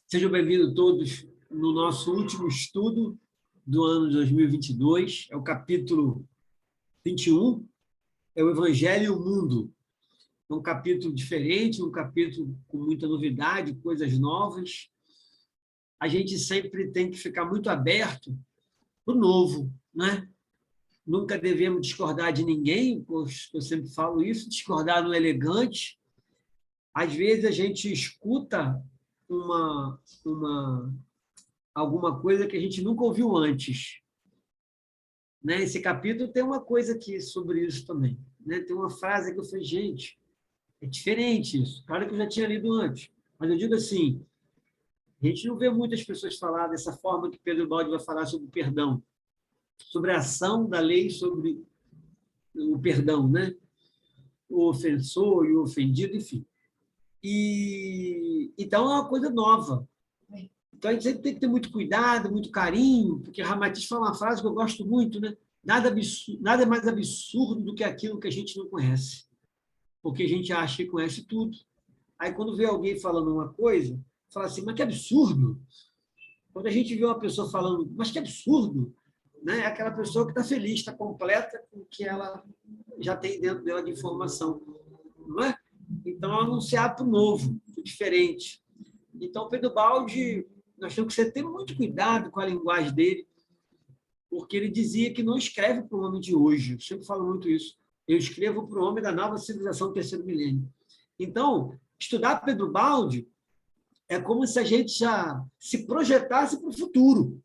Sejam bem-vindos todos no nosso último estudo do ano de 2022. É o capítulo 21, é o Evangelho e o Mundo. É um capítulo diferente, um capítulo com muita novidade, coisas novas. A gente sempre tem que ficar muito aberto para o novo, né? Nunca devemos discordar de ninguém, pois eu sempre falo isso, discordar não é elegante. Às vezes a gente escuta alguma coisa que a gente nunca ouviu antes. Né? Esse capítulo tem uma coisa aqui sobre isso também. Né? Tem uma frase que eu falei, gente, é diferente isso. Claro que eu já tinha lido antes, mas eu digo assim, a gente não vê muitas pessoas falar dessa forma que Pedro Baldi vai falar sobre o perdão, sobre a ação da lei sobre o perdão, né? O ofensor e o ofendido, enfim. Então, é uma coisa nova. Então, a gente sempre tem que ter muito cuidado, muito carinho, porque Ramatiz fala uma frase que eu gosto muito, né? Nada é mais absurdo do que aquilo que a gente não conhece, porque a gente acha que conhece tudo. Aí, quando vê alguém falando uma coisa, fala assim, mas que absurdo! Quando a gente vê uma pessoa falando, mas que absurdo! Né? É aquela pessoa que está feliz, está completa com o que ela já tem dentro dela de informação. Não é? Então, ela não se abre para o novo, para o diferente. Então, Pedro Baldi, nós temos que ter muito cuidado com a linguagem dele, porque ele dizia que não escreve para o homem de hoje. Eu sempre falo muito isso. Eu escrevo para o homem da nova civilização do terceiro milênio. Então, estudar Pedro Baldi é como se a gente já se projetasse para o futuro.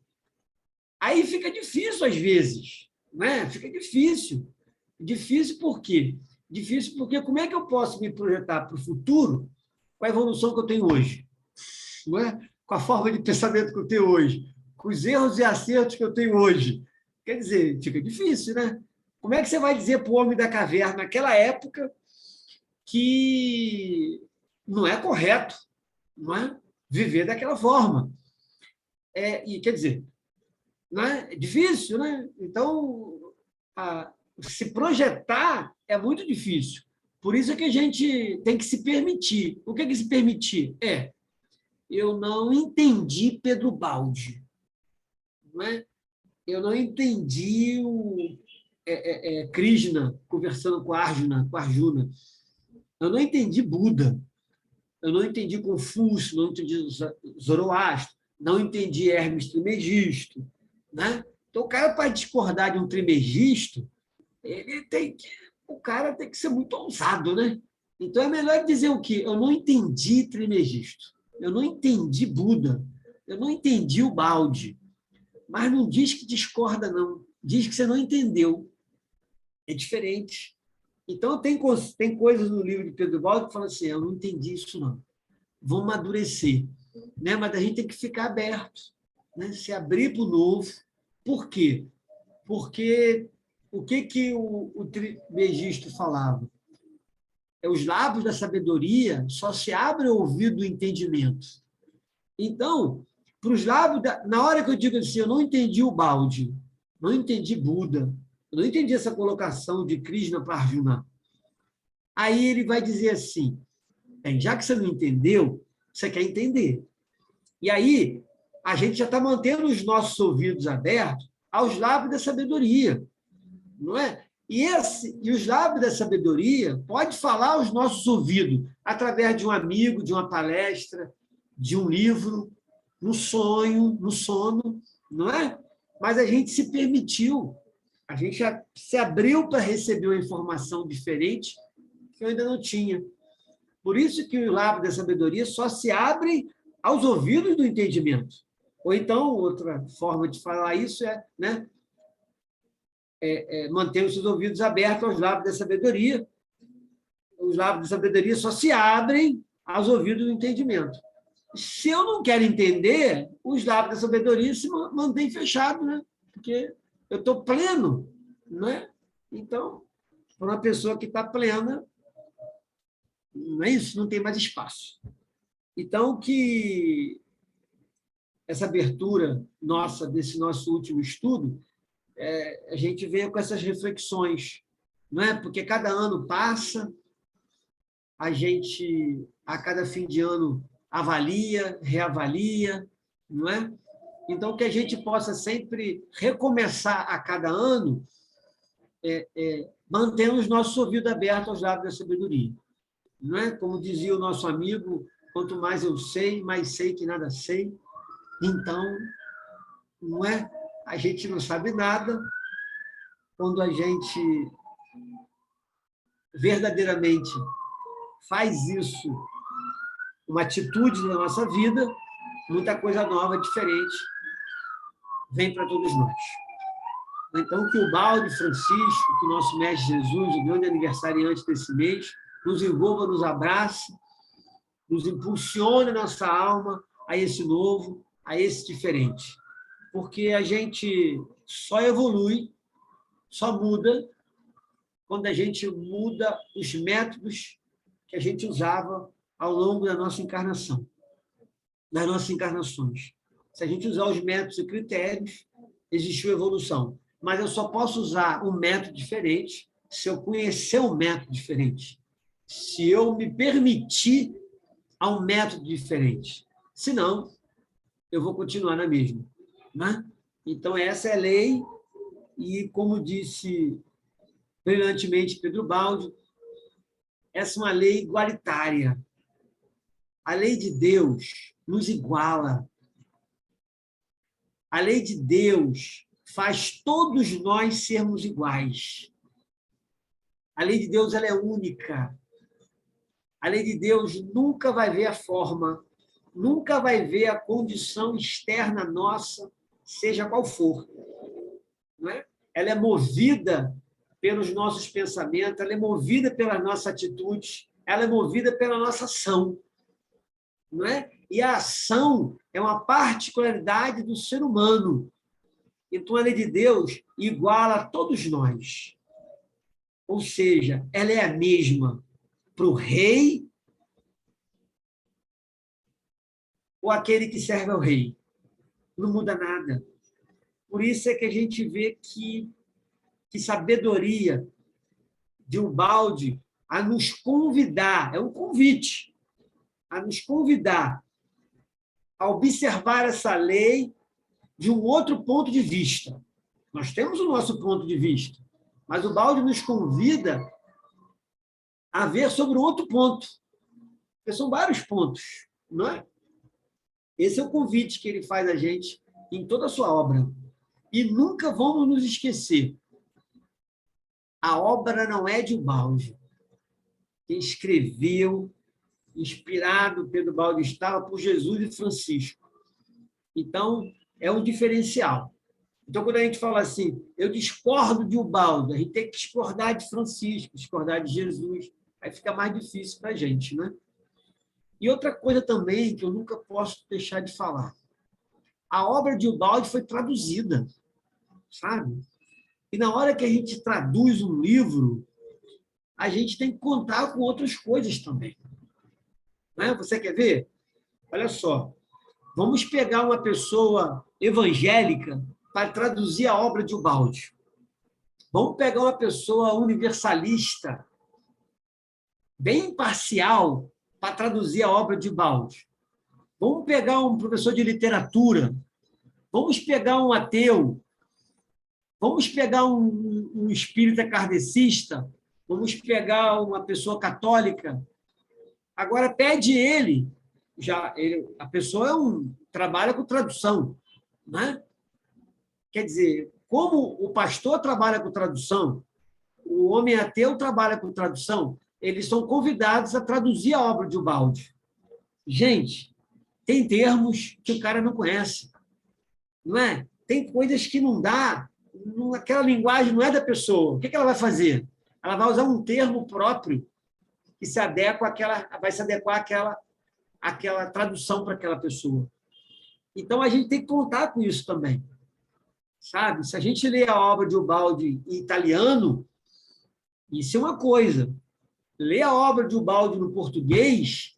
Aí fica difícil, às vezes. Né? Fica difícil. Difícil por quê? Difícil porque como é que eu posso me projetar para o futuro com a evolução que eu tenho hoje? Não é? Com a forma de pensamento que eu tenho hoje, com os erros e acertos que eu tenho hoje. Quer dizer, fica difícil, né? Como é que você vai dizer para o homem da caverna, naquela época, que não é correto, não é? Viver daquela forma? E, quer dizer, não é difícil, né? Então, se projetar é muito difícil. Por isso é que a gente tem que se permitir. O que é que se permitir? Eu não entendi Pedro Baldi. Não é? Eu não entendi o Krishna conversando com Arjuna. Eu não entendi Buda. Eu não entendi Confúcio, não entendi Zoroastro, não entendi Hermes Trismegisto. Né? Então, o cara, para discordar de um Trismegisto, o cara tem que ser muito ousado. Né? Então, é melhor dizer o quê? Eu não entendi Trismegisto. Eu não entendi Buda. Eu não entendi o Baldi. Mas não diz que discorda, não. Diz que você não entendeu. É diferente. Então, tem coisas no livro de Pedro Baldi que falam assim, eu não entendi isso, não. Vão amadurecer. Né? Mas a gente tem que ficar aberto, né? Se abrir para o novo. Por quê? Porque o que o Trismegisto falava? Os lábios da sabedoria só se abrem ao ouvido do entendimento. Então, para os lábios, na hora que eu digo assim, eu não entendi o Baldi, não entendi Buda, eu não entendi essa colocação de Krishna para Arjuna. Aí ele vai dizer assim, já que você não entendeu, você quer entender. E aí, a gente já está mantendo os nossos ouvidos abertos aos lábios da sabedoria, não é? E os lábios da sabedoria pode falar aos nossos ouvidos através de um amigo, de uma palestra, de um livro, no sonho, no sono, não é? Mas a gente se permitiu, a gente já se abriu para receber uma informação diferente que eu ainda não tinha. Por isso que o lábio da sabedoria só se abre aos ouvidos do entendimento. Ou então, outra forma de falar isso é, né, manter os seus ouvidos abertos aos lábios da sabedoria. Os lábios da sabedoria só se abrem aos ouvidos do entendimento. Se eu não quero entender, os lábios da sabedoria se mantêm fechados, né? Porque eu estou pleno, não é? Então, para uma pessoa que está plena, não é isso? Não tem mais espaço. Então, que essa abertura nossa, desse nosso último estudo, a gente venha com essas reflexões, não é? Porque cada ano passa, a gente, a cada fim de ano, avalia, reavalia, não é? Então, que a gente possa sempre recomeçar a cada ano, mantendo os nossos ouvidos abertos aos lábios da sabedoria. Não é? Como dizia o nosso amigo, quanto mais eu sei, mais sei que nada sei. Então, não é? A gente não sabe nada. Quando a gente verdadeiramente faz isso, uma atitude na nossa vida, muita coisa nova, diferente, vem para todos nós. Então, que o Balde Francisco, que o nosso Mestre Jesus, o grande aniversariante desse mês, nos envolva, nos abrace, nos impulsione a nossa alma a esse novo, a esse diferente. Porque a gente só evolui, só muda, quando a gente muda os métodos que a gente usava ao longo da nossa encarnação, das nossas encarnações. Se a gente usar os métodos e critérios, existiu evolução. Mas eu só posso usar um método diferente se eu conhecer um método diferente, se eu me permitir a um método diferente. Senão, eu vou continuar na mesma. Né? Então, essa é a lei, e, como disse brilhantemente Pedro Baldi, essa é uma lei igualitária. A lei de Deus nos iguala. A lei de Deus faz todos nós sermos iguais. A lei de Deus ela é única. A lei de Deus nunca vai ver a forma, nunca vai ver a condição externa nossa, seja qual for. Não é? Ela é movida pelos nossos pensamentos, ela é movida pelas nossas atitudes, ela é movida pela nossa ação. Não é? E a ação é uma particularidade do ser humano. Então, a lei de Deus iguala a todos nós. Ou seja, ela é a mesma para o rei ou aquele que serve ao rei. Não muda nada. Por isso é que a gente vê que sabedoria de Ubaldi a nos convidar, é um convite, a nos convidar a observar essa lei de um outro ponto de vista. Nós temos o nosso ponto de vista, mas o Baldi nos convida a ver sobre um outro ponto, porque são vários pontos, não é? Esse é o convite que ele faz a gente em toda a sua obra. E nunca vamos nos esquecer, a obra não é de Baldi. Quem escreveu, inspirado Pedro Baldi, estava por Jesus e Francisco. Então, é um diferencial. Então, quando a gente fala assim, eu discordo de Ubaldo, a gente tem que discordar de Francisco, discordar de Jesus, aí fica mais difícil para a gente, né? E outra coisa também que eu nunca posso deixar de falar, a obra de Ubaldo foi traduzida, sabe? E na hora que a gente traduz um livro, a gente tem que contar com outras coisas também. Né? Você quer ver? Olha só, vamos pegar uma pessoa evangélica para traduzir a obra de Ubaldi. Vamos pegar uma pessoa universalista, bem imparcial, para traduzir a obra de Ubaldi. Vamos pegar um professor de literatura, vamos pegar um ateu, vamos pegar um espírita kardecista, vamos pegar uma pessoa católica. Agora, pede a pessoa trabalha com tradução, né? Quer dizer, como o pastor trabalha com tradução, o homem ateu trabalha com tradução, eles são convidados a traduzir a obra de Ubaldi. Gente, tem termos que o cara não conhece, não é? Tem coisas que não dá, aquela linguagem não é da pessoa. O que ela vai fazer? Ela vai usar um termo próprio que vai se adequar àquela tradução para aquela pessoa. Então, a gente tem que contar com isso também. Sabe? Se a gente lê a obra de Ubaldi em italiano, isso é uma coisa. Ler a obra de Ubaldi no português,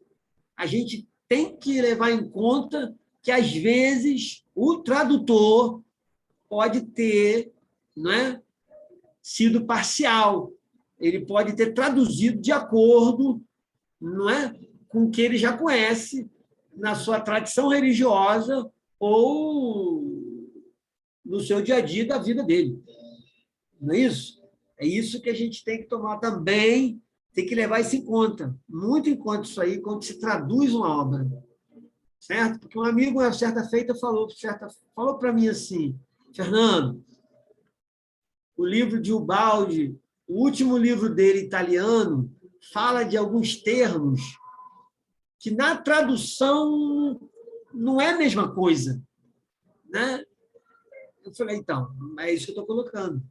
a gente tem que levar em conta que, às vezes, o tradutor pode ter, não é, sido parcial. Ele pode ter traduzido de acordo, não é, com o que ele já conhece na sua tradição religiosa ou no seu dia a dia da vida dele. Não é isso? É isso que a gente tem que tomar também, tem que levar isso em conta, muito em conta isso aí, quando se traduz uma obra. Certo? Porque um amigo, uma certa feita, falou para mim assim, Fernando, o livro de Ubaldi, o último livro dele, italiano, fala de alguns termos que na tradução não é a mesma coisa. Né? Eu falei, então, é isso que eu estou colocando,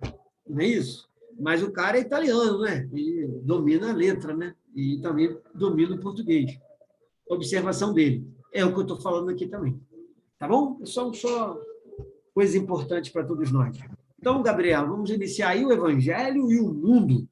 não é isso? Mas o cara é italiano, né? Ele domina a letra, né? E também domina o português. Observação dele. É o que eu estou falando aqui também. Tá bom? Só coisa importante para todos nós. Então, Gabriel, vamos iniciar aí o Evangelho e o mundo.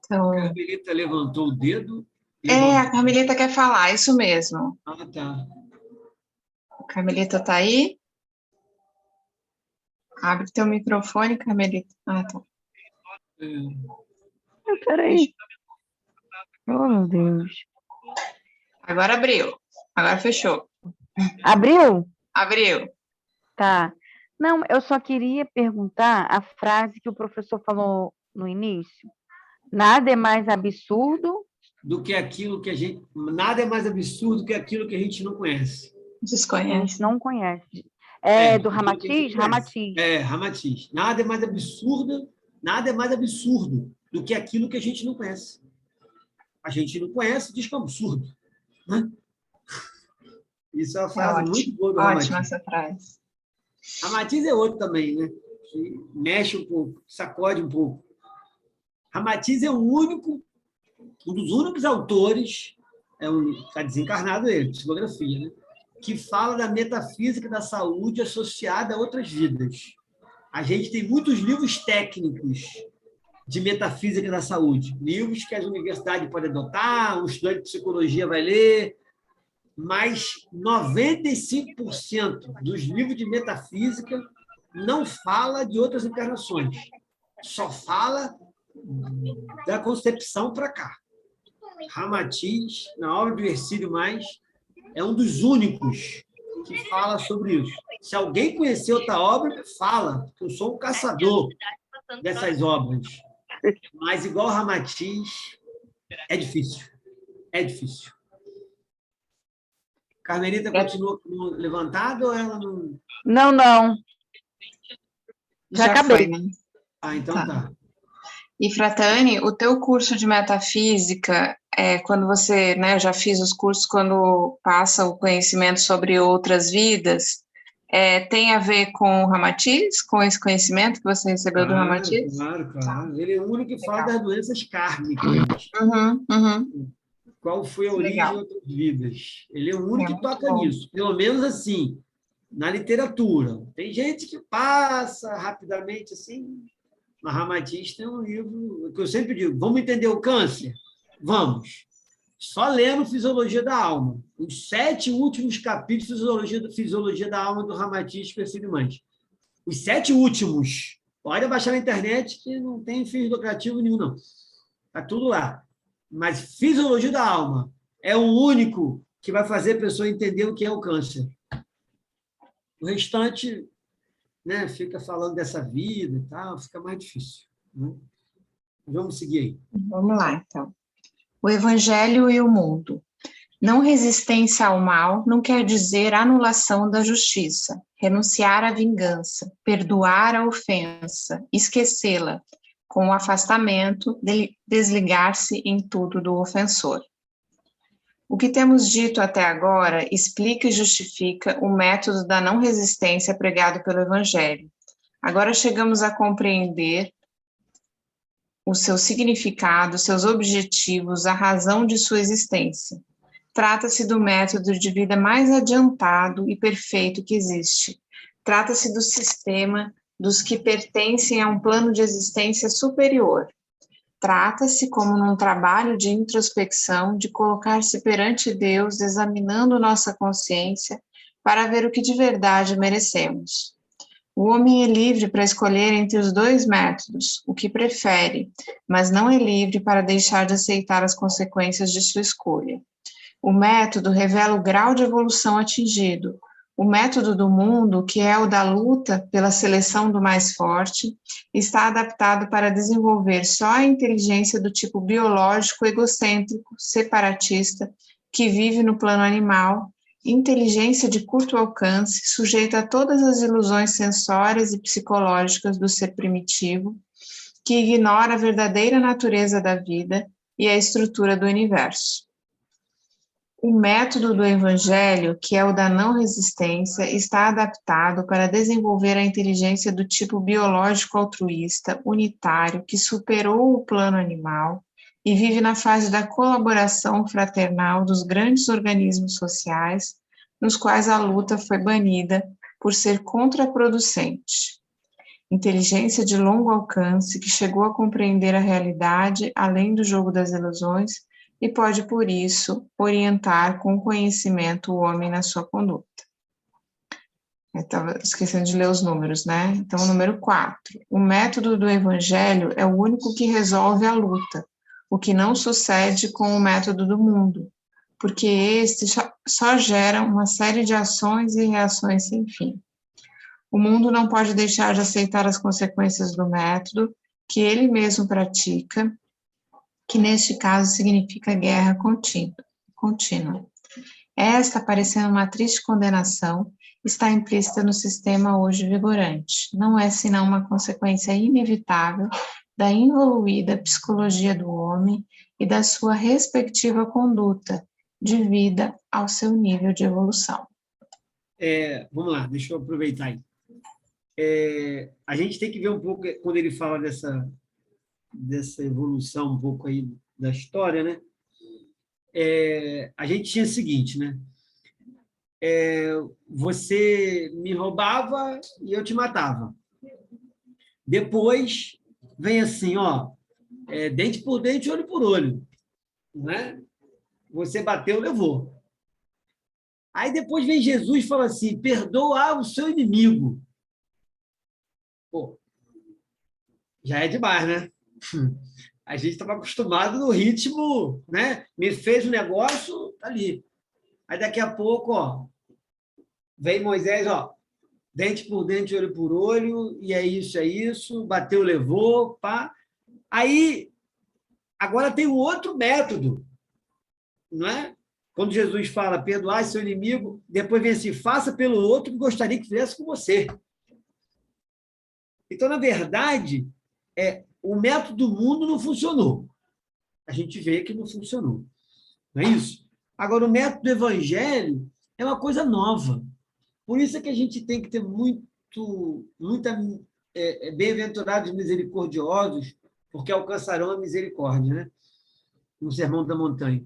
Então, A Carmelita levantou o dedo. a Carmelita quer falar, isso mesmo. Ah, tá. A Carmelita está aí? Abre teu microfone, Carmelita. Ah, tá. Peraí. Oh, meu Deus. Agora abriu. Agora fechou. Abriu? Abriu. Tá. Não, eu só queria perguntar a frase que o professor falou no início. Nada é mais absurdo Do que aquilo que a gente... Nada é mais absurdo que aquilo que a gente não conhece. que a Desconhece. gente não conhece. É do aquilo que a gente Ramatiz? não conhece. Ramatiz. Ramatiz. Nada é mais absurdo do que aquilo que a gente não conhece. A gente não conhece, diz que é um absurdo. Né? Isso é uma frase muito boa do Ramatiz. Ótima essa frase. Ramatiz é outro também, né? Que mexe um pouco, sacode um pouco. Ramatiz é um dos únicos autores, está desencarnado ele, psicografia, né? Que fala da metafísica da saúde associada a outras vidas. A gente tem muitos livros técnicos de metafísica da saúde, livros que as universidades podem adotar, um estudante de psicologia vai ler, mas 95% dos livros de metafísica não fala de outras encarnações, só fala da concepção para cá. Ramatiz, na obra do Hercílio Mais, é um dos únicos que fala sobre isso. Se alguém conhecer outra obra, fala, porque eu sou um caçador dessas obras. Mas, igual Ramatiz, é difícil. É difícil. Carmelita continua levantada ou ela não... Não. Já acabei. Foi, né? Ah, então tá. E, Fratani, o teu curso de metafísica, quando você, né, eu já fiz os cursos quando passa o conhecimento sobre outras vidas, tem a ver com o Ramatiz, com esse conhecimento que você recebeu do Ramatiz? Claro. Ele é o único que fala das doenças kármicas. Qual foi a origem de outras vidas? Ele é o único que toca nisso. Pelo menos assim, na literatura. Tem gente que passa rapidamente assim. Mas Ramatiz tem um livro que eu sempre digo, vamos entender o câncer? Vamos. Só lendo Fisiologia da Alma. Os 7 últimos capítulos de Fisiologia da Alma do Ramatiz Persigmante. Os 7 últimos. Pode baixar na internet que não tem fins lucrativos nenhum, não. Está tudo lá. Mas Fisiologia da Alma é o único que vai fazer a pessoa entender o que é o câncer. O restante... né, fica falando dessa vida e tal, fica mais difícil. Né? Vamos seguir aí. Vamos lá, então. O Evangelho e o mundo. Não resistência ao mal não quer dizer anulação da justiça, renunciar à vingança, perdoar a ofensa, esquecê-la, com o afastamento, desligar-se em tudo do ofensor. O que temos dito até agora explica e justifica o método da não resistência pregado pelo Evangelho. Agora chegamos a compreender o seu significado, seus objetivos, a razão de sua existência. Trata-se do método de vida mais adiantado e perfeito que existe. Trata-se do sistema dos que pertencem a um plano de existência superior. Trata-se como num trabalho de introspecção, de colocar-se perante Deus, examinando nossa consciência para ver o que de verdade merecemos. O homem é livre para escolher entre os dois métodos, o que prefere, mas não é livre para deixar de aceitar as consequências de sua escolha. O método revela o grau de evolução atingido. O método do mundo, que é o da luta pela seleção do mais forte, está adaptado para desenvolver só a inteligência do tipo biológico, egocêntrico, separatista, que vive no plano animal, inteligência de curto alcance, sujeita a todas as ilusões sensórias e psicológicas do ser primitivo, que ignora a verdadeira natureza da vida e a estrutura do universo. O método do Evangelho, que é o da não resistência, está adaptado para desenvolver a inteligência do tipo biológico altruísta, unitário, que superou o plano animal e vive na fase da colaboração fraternal dos grandes organismos sociais, nos quais a luta foi banida por ser contraproducente. Inteligência de longo alcance, que chegou a compreender a realidade além do jogo das ilusões, e pode, por isso, orientar com conhecimento o homem na sua conduta. Eu estava esquecendo de ler os números, né? Então, o número 4. O método do Evangelho é o único que resolve a luta, o que não sucede com o método do mundo, porque este só gera uma série de ações e reações sem fim. O mundo não pode deixar de aceitar as consequências do método que ele mesmo pratica, que neste caso significa guerra contínua. Esta, parecendo uma triste condenação, está implícita no sistema hoje vigorante. Não é senão uma consequência inevitável da involuída psicologia do homem e da sua respectiva conduta, devida ao seu nível de evolução. Vamos lá, deixa eu aproveitar aí. A gente tem que ver um pouco, quando ele fala dessa evolução um pouco aí da história, né? A gente tinha o seguinte, né? Você me roubava e eu te matava. Depois vem assim, ó, dente por dente, olho por olho, né? Você bateu, levou. Aí depois vem Jesus e fala assim, perdoa o seu inimigo. Pô, já é demais, né? A gente estava acostumado no ritmo, né? Me fez o negócio, tá ali. Aí daqui a pouco, ó, vem Moisés, ó, dente por dente, olho por olho, e é isso, bateu, levou, pá. Aí, agora tem um outro método, não é? Quando Jesus fala, perdoar seu inimigo, depois vem assim, faça pelo outro que gostaria que fizesse com você. Então, na verdade, o método do mundo não funcionou. A gente vê que não funcionou. Não é isso? Agora, o método do evangelho é uma coisa nova. Por isso é que a gente tem que ter bem-aventurados misericordiosos, porque alcançarão a misericórdia, né? No Sermão da Montanha.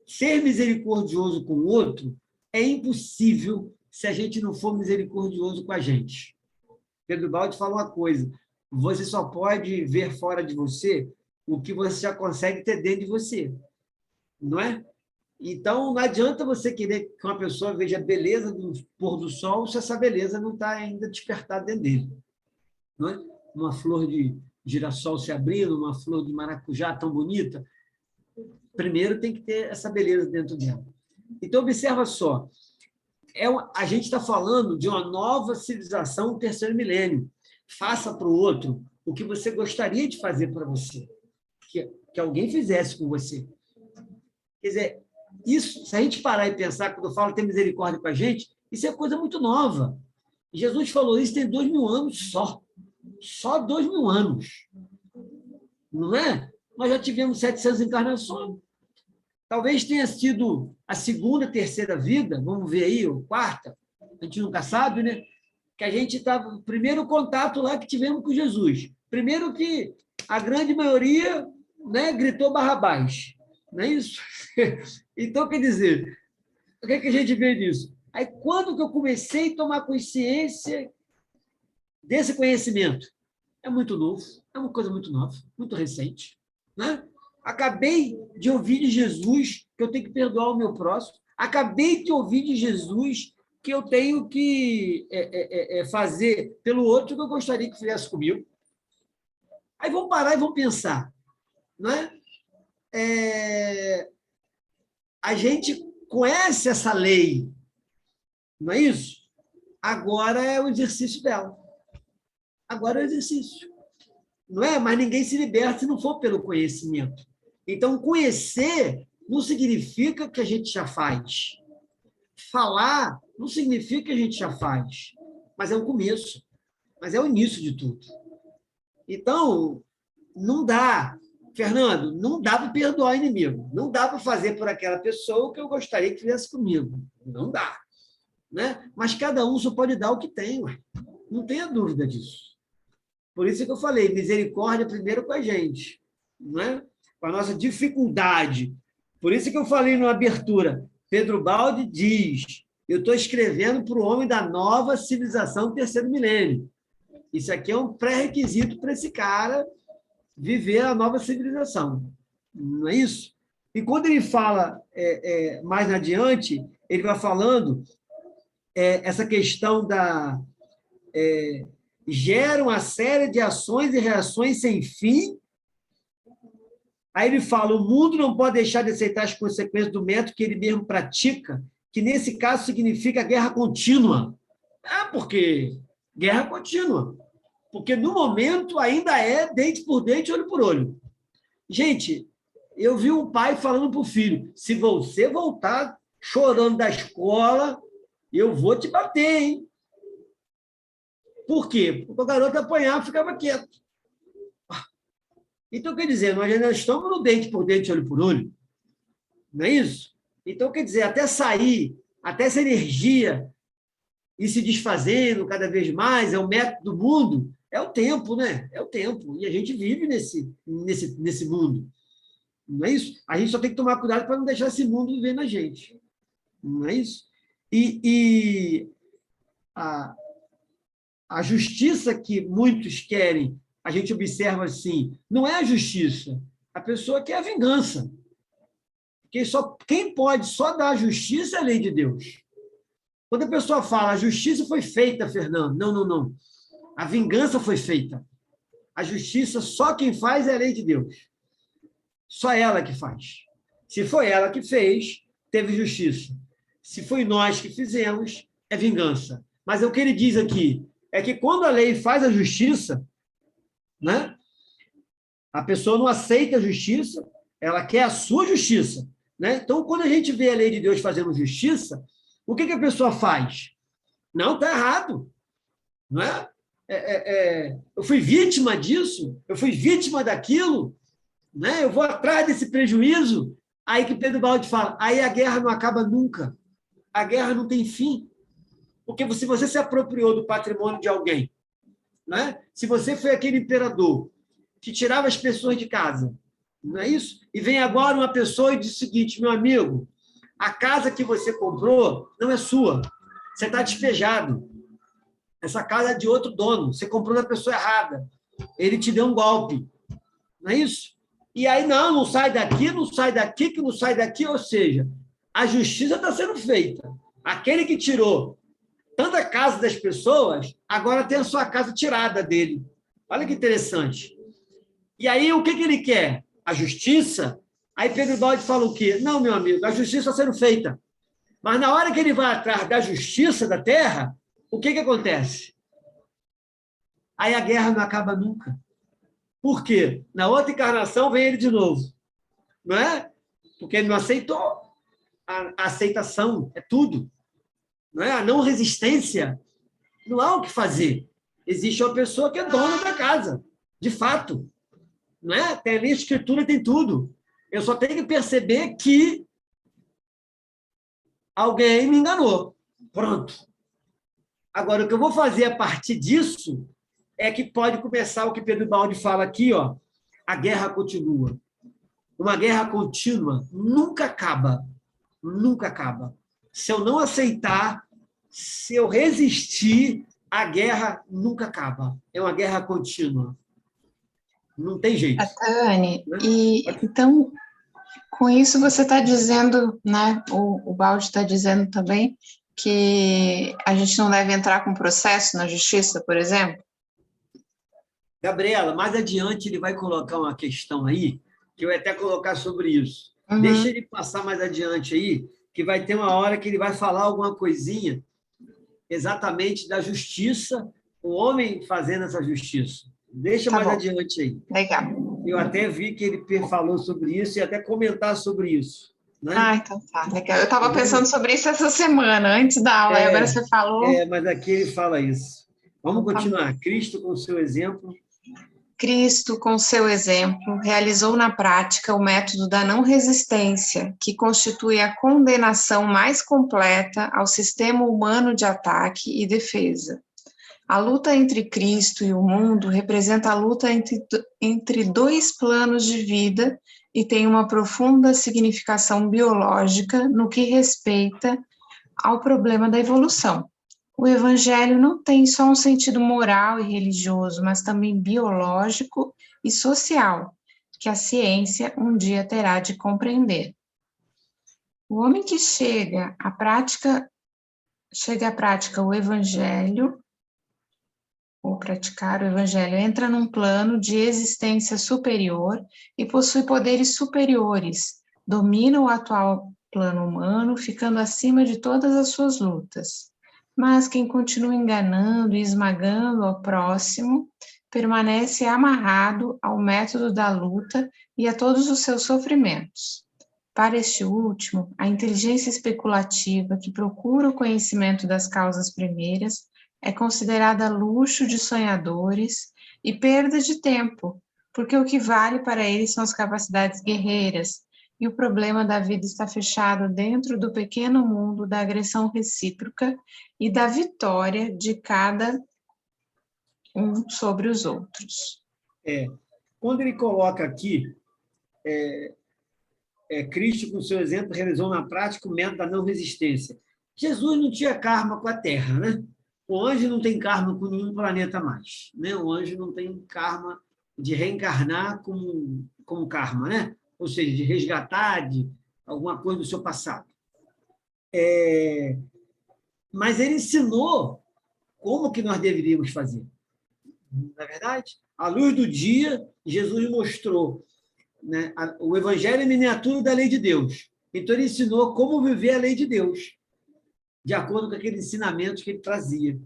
Ser misericordioso com o outro é impossível se a gente não for misericordioso com a gente. Pedro Baldi fala uma coisa, você só pode ver fora de você o que você já consegue ter dentro de você, não é? Então, não adianta você querer que uma pessoa veja a beleza do pôr do sol se essa beleza não está ainda despertada dentro dele, não é? Uma flor de girassol se abrindo, uma flor de maracujá tão bonita, primeiro tem que ter essa beleza dentro dela. Então, observa só, a gente está falando de uma nova civilização no terceiro milênio. Faça para o outro o que você gostaria de fazer para você, que alguém fizesse com você. Quer dizer, isso, se a gente parar e pensar, quando eu falo ter misericórdia com a gente, isso é coisa muito nova. Jesus falou isso tem 2000 anos só. Só 2000 anos. Não é? Nós já tivemos 700 encarnações. Talvez tenha sido a segunda, terceira vida, vamos ver aí, ou quarta, a gente nunca sabe, né? Que a gente estava no primeiro contato lá que tivemos com Jesus. Primeiro que a grande maioria, né, gritou Barrabás. Não é isso? Então, quer dizer, o que é que a gente vê disso? Aí, quando que eu comecei a tomar consciência desse conhecimento? é muito novo, é uma coisa muito nova, muito recente, né? Acabei de ouvir de Jesus que eu tenho que perdoar o meu próximo. Acabei de ouvir de Jesus que eu tenho que fazer pelo outro o que eu gostaria que fizesse comigo. Aí vamos parar e vamos pensar, né? A gente conhece essa lei, não é isso? Agora é o exercício dela. Agora é o exercício. Não é? Mas ninguém se liberta se não for pelo conhecimento. Então, conhecer não significa que a gente já faz. Falar não significa que a gente já faz. Mas é o começo. Mas é o início de tudo. Então, não dá, Fernando, não dá para perdoar o inimigo. Não dá para fazer por aquela pessoa o que eu gostaria que fizesse comigo. Não dá. Né? Mas cada um só pode dar o que tem. Ué. Não tenha dúvida disso. Por isso que eu falei, misericórdia primeiro com a gente, né? Com a nossa dificuldade. Por isso que eu falei na abertura, Pedro Baldi diz, eu estou escrevendo para o homem da nova civilização do terceiro milênio. Isso aqui é um pré-requisito para esse cara viver a nova civilização. Não é isso? E quando ele fala mais adiante, ele vai falando essa questão da... gera uma série de ações e reações sem fim. Aí ele fala, o mundo não pode deixar de aceitar as consequências do método que ele mesmo pratica, que nesse caso significa guerra contínua. Porque guerra contínua. Porque no momento ainda é dente por dente, olho por olho. Gente, eu vi um pai falando para o filho, se você voltar chorando da escola, eu vou te bater, hein? Por quê? Porque o garoto apanhava e ficava quieto. Então, quer dizer, nós ainda estamos no dente por dente, olho por olho. Não é isso? Então, quer dizer, até sair, até essa energia ir se desfazendo cada vez mais, é o método do mundo, é o tempo, né? É o tempo. E a gente vive nesse mundo. Não é isso? A gente só tem que tomar cuidado para não deixar esse mundo viver na gente. Não é isso? E a justiça que muitos querem, a gente observa assim, não é a justiça. A pessoa quer a vingança. Porque quem pode só dar a justiça é a lei de Deus. Quando a pessoa fala, a justiça foi feita, Fernando. Não, não, não. A vingança foi feita. A justiça, só quem faz é a lei de Deus. Só ela que faz. Se foi ela que fez, teve justiça. Se foi nós que fizemos, é vingança. Mas o que ele diz aqui é que quando a lei faz a justiça, né, a pessoa não aceita a justiça, ela quer a sua justiça. Né? Então, quando a gente vê a lei de Deus fazendo justiça, o que a pessoa faz? Não, está errado. Não é? Eu fui vítima disso, eu fui vítima daquilo, né? Eu vou atrás desse prejuízo. Aí que Pedro Baldi fala, aí a guerra não acaba nunca. A guerra não tem fim. Porque se você se apropriou do patrimônio de alguém, né? Se você foi aquele imperador que tirava as pessoas de casa, não é isso? E vem agora uma pessoa e diz o seguinte, meu amigo, a casa que você comprou não é sua, você está despejado. Essa casa é de outro dono, você comprou da pessoa errada, ele te deu um golpe, não é isso? E aí, não sai daqui, não sai daqui, que não sai daqui, ou seja, a justiça está sendo feita. Aquele que tirou tanta casa das pessoas, agora tem a sua casa tirada dele. Olha que interessante. E aí, o que ele quer? A justiça? Aí Pedro Baldi fala o quê? Não, meu amigo, a justiça está sendo feita. Mas na hora que ele vai atrás da justiça da terra, o que acontece? Aí a guerra não acaba nunca. Por quê? Na outra encarnação vem ele de novo. Não é? Porque ele não aceitou. A aceitação é tudo. Não é? A não resistência. Não há o que fazer. Existe uma pessoa que é dona da casa. De fato. Não é? Tem ali a escritura, tem tudo. Eu só tenho que perceber que alguém me enganou. Pronto. Agora, o que eu vou fazer a partir disso é que pode começar o que Pedro Baldi fala aqui, ó, a guerra continua. Uma guerra contínua nunca acaba. Nunca acaba. Se eu não aceitar, se eu resistir, a guerra nunca acaba. É uma guerra contínua. Não tem jeito. Tani, Né? e então, com isso você está dizendo, né, o Baldi está dizendo também que a gente não deve entrar com processo na justiça, por exemplo? Gabriela, mais adiante ele vai colocar uma questão aí, que eu ia até colocar sobre isso. Deixa Uhum. ele passar mais adiante aí, que vai ter uma hora que ele vai falar alguma coisinha exatamente da justiça, o homem fazendo essa justiça. Deixa Tá mais bom, adiante aí. legal. Eu até vi que ele falou sobre isso e até comentar sobre isso. Né? Ah, então tá, legal. Eu estava pensando sobre isso essa semana, antes da aula, e agora você falou. Mas aqui ele fala isso. Vamos Então tá bom. continuar. Cristo, com o seu exemplo. Cristo, com seu exemplo, realizou na prática o método da não resistência, que constitui a condenação mais completa ao sistema humano de ataque e defesa. A luta entre Cristo e o mundo representa a luta entre dois planos de vida e tem uma profunda significação biológica no que respeita ao problema da evolução. O evangelho não tem só um sentido moral e religioso, mas também biológico e social, que a ciência um dia terá de compreender. O homem que chega à prática o evangelho, ou praticar o evangelho, entra num plano de existência superior e possui poderes superiores, domina o atual plano humano, ficando acima de todas as suas lutas. Mas quem continua enganando e esmagando ao próximo permanece amarrado ao método da luta e a todos os seus sofrimentos. Para este último, a inteligência especulativa que procura o conhecimento das causas primeiras é considerada luxo de sonhadores e perda de tempo, porque o que vale para eles são as capacidades guerreiras, e o problema da vida está fechado dentro do pequeno mundo da agressão recíproca e da vitória de cada um sobre os outros. Quando ele coloca aqui, Cristo, com seu exemplo, realizou na prática o método da não resistência. Jesus não tinha karma com a Terra, né? O anjo não tem karma com nenhum planeta mais. Né? O anjo não tem karma de reencarnar como karma, né? Ou seja, de resgatar de alguma coisa do seu passado. Mas ele ensinou como que nós deveríamos fazer. Não é verdade? À luz do dia, Jesus mostrou, né, o evangelho é miniatura da lei de Deus. Então, ele ensinou como viver a lei de Deus, de acordo com aqueles ensinamentos que ele trazia.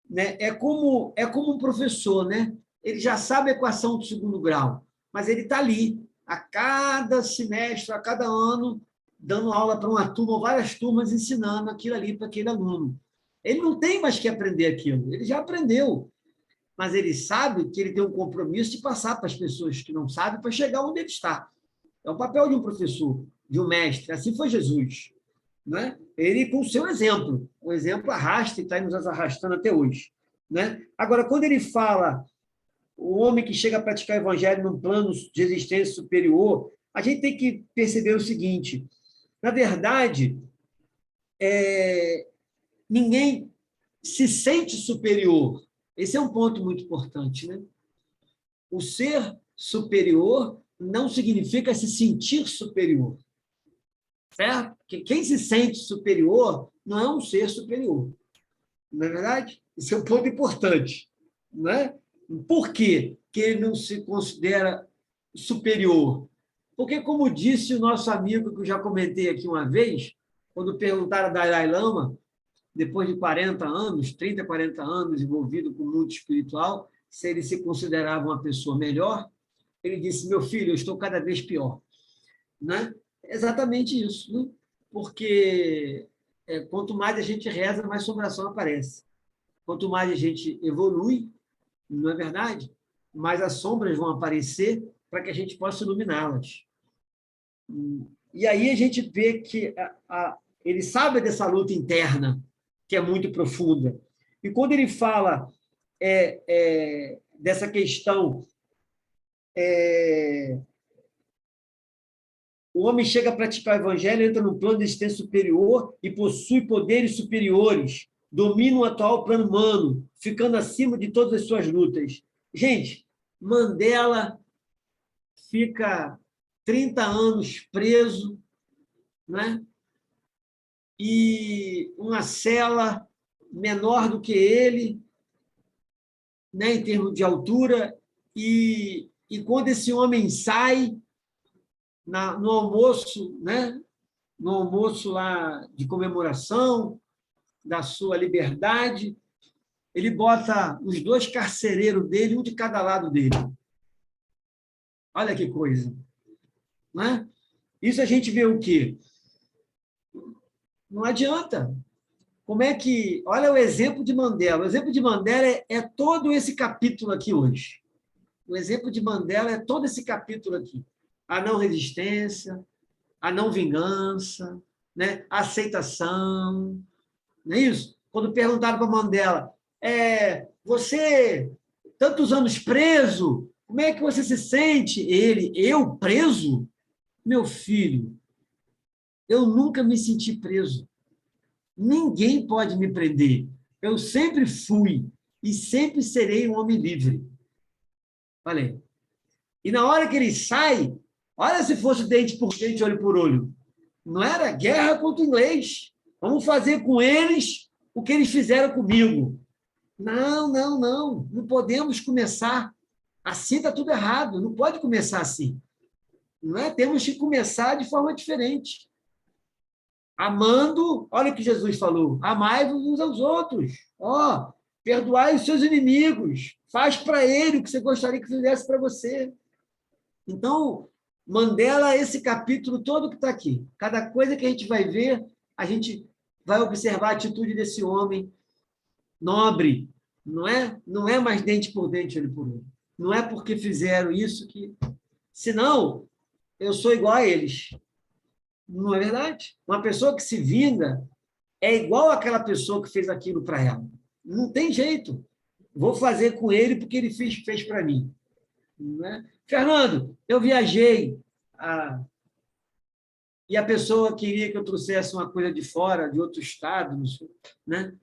Né? É como um professor, né? Ele já sabe a equação do segundo grau, mas ele está ali, a cada semestre, a cada ano, dando aula para uma turma, várias turmas, ensinando aquilo ali para aquele aluno. Ele não tem mais que aprender aquilo, ele já aprendeu, mas ele sabe que ele tem um compromisso de passar para as pessoas que não sabem para chegar onde ele está. É o papel de um professor, de um mestre. Assim foi Jesus. Né? Ele, com o seu exemplo, o exemplo arrasta e está nos arrastando até hoje. Né? Agora, quando ele fala o homem que chega a praticar o evangelho num plano de existência superior, a gente tem que perceber o seguinte: na verdade, ninguém se sente superior. Esse é um ponto muito importante. Né? O ser superior não significa se sentir superior. Certo? Porque quem se sente superior não é um ser superior. Não é verdade? Isso é um ponto importante. Não é? Por quê que ele não se considera superior? Porque, como disse o nosso amigo, que eu já comentei aqui uma vez, quando perguntaram a Dalai Lama, depois de 40 anos, 30, 40 anos envolvido com o mundo espiritual, se ele se considerava uma pessoa melhor, ele disse: meu filho, eu estou cada vez pior. Né? É exatamente isso. Né? Porque quanto mais a gente reza, mais assombração aparece. Quanto mais a gente evolui, não é verdade? Mais as sombras vão aparecer para que a gente possa iluminá-las. E aí a gente vê que ele sabe dessa luta interna, que é muito profunda. E quando ele fala dessa questão, o homem chega a praticar o evangelho, entra no plano de existência superior e possui poderes superiores, domina o atual plano humano, ficando acima de todas as suas lutas. Gente, Mandela fica 30 anos preso, né? E uma cela menor do que ele, né, em termos de altura, e quando esse homem sai no almoço, né, no almoço lá de comemoração da sua liberdade, ele bota os 2 carcereiros dele, um de cada lado dele. Olha que coisa. Né? Isso a gente vê o quê? Não adianta. Como é que... Olha o exemplo de Mandela. O exemplo de Mandela é todo esse capítulo aqui hoje. O exemplo de Mandela é todo esse capítulo aqui. A não resistência, a não vingança, né? A aceitação. Não é isso? Quando perguntaram para Mandela, você, tantos anos preso, como é que você se sente? Ele, eu preso? Meu filho, eu nunca me senti preso. Ninguém pode me prender. Eu sempre fui e sempre serei um homem livre. Falei. E na hora que ele sai, olha se fosse dente por dente, olho por olho. Não era guerra contra o inglês. Vamos fazer com eles o que eles fizeram comigo. Não, não, não. Não podemos começar. Assim está tudo errado. Não pode começar assim. Não é? Temos que começar de forma diferente. Amando, olha o que Jesus falou, amai-vos uns aos outros. Perdoai os seus inimigos. Faz para ele o que você gostaria que fizesse para você. Então, Mandela, esse capítulo todo que está aqui, cada coisa que a gente vai ver, a gente vai observar a atitude desse homem nobre, não é? Não é mais dente por dente, olho por olho. Não é porque fizeram isso que... Senão, eu sou igual a eles. Não é verdade? Uma pessoa que se vinga é igual àquela pessoa que fez aquilo para ela. Não tem jeito. Vou fazer com ele porque ele fez para mim. Não é? Fernando, eu viajei e a pessoa queria que eu trouxesse uma coisa de fora, de outro estado, né?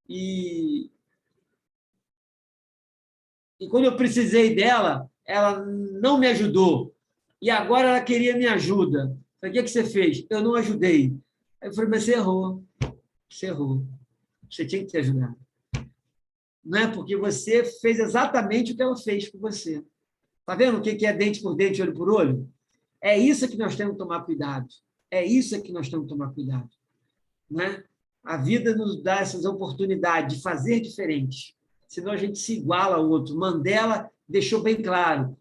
E quando eu precisei dela, ela não me ajudou. E agora ela queria minha ajuda. O que você fez? Eu não ajudei. Aí eu falei, mas você errou. Você errou. Você tinha que ter ajudado. Não é porque você fez exatamente o que ela fez com você. Está vendo o que é dente por dente, olho por olho? É isso que nós temos que tomar cuidado. É isso que nós temos que tomar cuidado. Né? A vida nos dá essas oportunidades de fazer diferente. Senão a gente se iguala ao outro. Mandela deixou bem claro.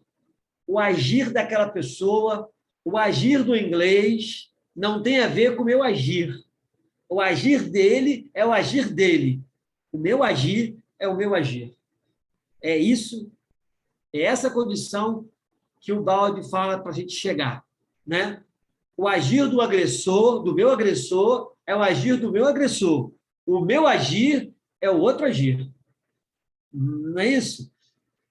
O agir daquela pessoa, o agir do inglês, não tem a ver com o meu agir. O agir dele é o agir dele. O meu agir é o meu agir. É isso, é essa condição que o Baldi fala para a gente chegar. Né? O agir do agressor, do meu agressor, é o agir do meu agressor. O meu agir é o outro agir. Não é isso?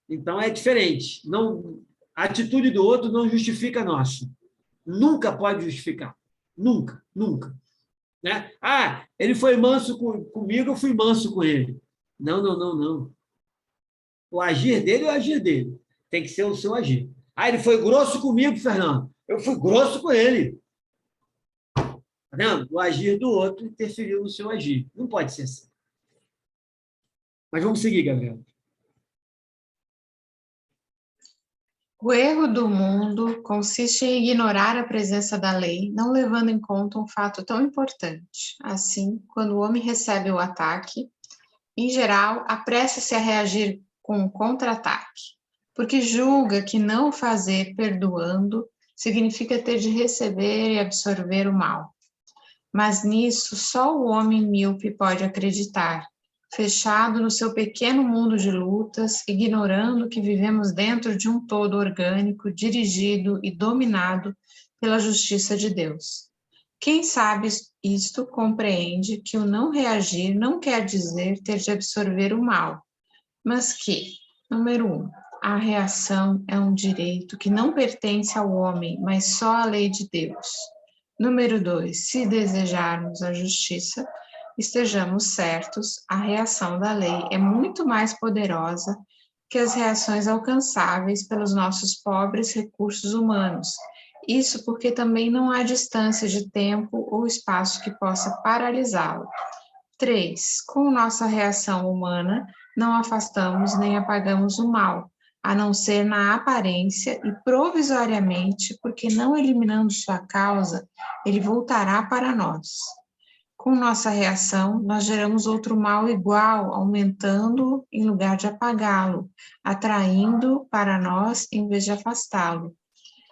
Então, é diferente. Não, a atitude do outro não justifica a nossa. Nunca pode justificar. Nunca, nunca. Né? Ele foi manso comigo, eu fui manso com ele. Não, não, não, não. O agir dele é o agir dele. Tem que ser o seu agir. Ele foi grosso comigo, Fernando. Eu fui grosso com ele. Tá vendo? O agir do outro interferiu no seu agir. Não pode ser assim. Mas vamos seguir, Gabriela. O erro do mundo consiste em ignorar a presença da lei, não levando em conta um fato tão importante. Assim, quando o homem recebe o ataque, em geral, apressa-se a reagir com um contra-ataque, porque julga que não o fazer perdoando significa ter de receber e absorver o mal. Mas nisso só o homem míope pode acreditar, fechado no seu pequeno mundo de lutas, ignorando que vivemos dentro de um todo orgânico, dirigido e dominado pela justiça de Deus. Quem sabe isto compreende que o não reagir não quer dizer ter de absorver o mal, mas que, número 1, a reação é um direito que não pertence ao homem, mas só à lei de Deus. Número 2, se desejarmos a justiça, estejamos certos, a reação da lei é muito mais poderosa que as reações alcançáveis pelos nossos pobres recursos humanos. Isso porque também não há distância de tempo ou espaço que possa paralisá-lo. 3. Com nossa reação humana, não afastamos nem apagamos o mal, a não ser na aparência e provisoriamente, porque não eliminando sua causa, ele voltará para nós. Com nossa reação, nós geramos outro mal igual, aumentando em lugar de apagá-lo, atraindo para nós em vez de afastá-lo.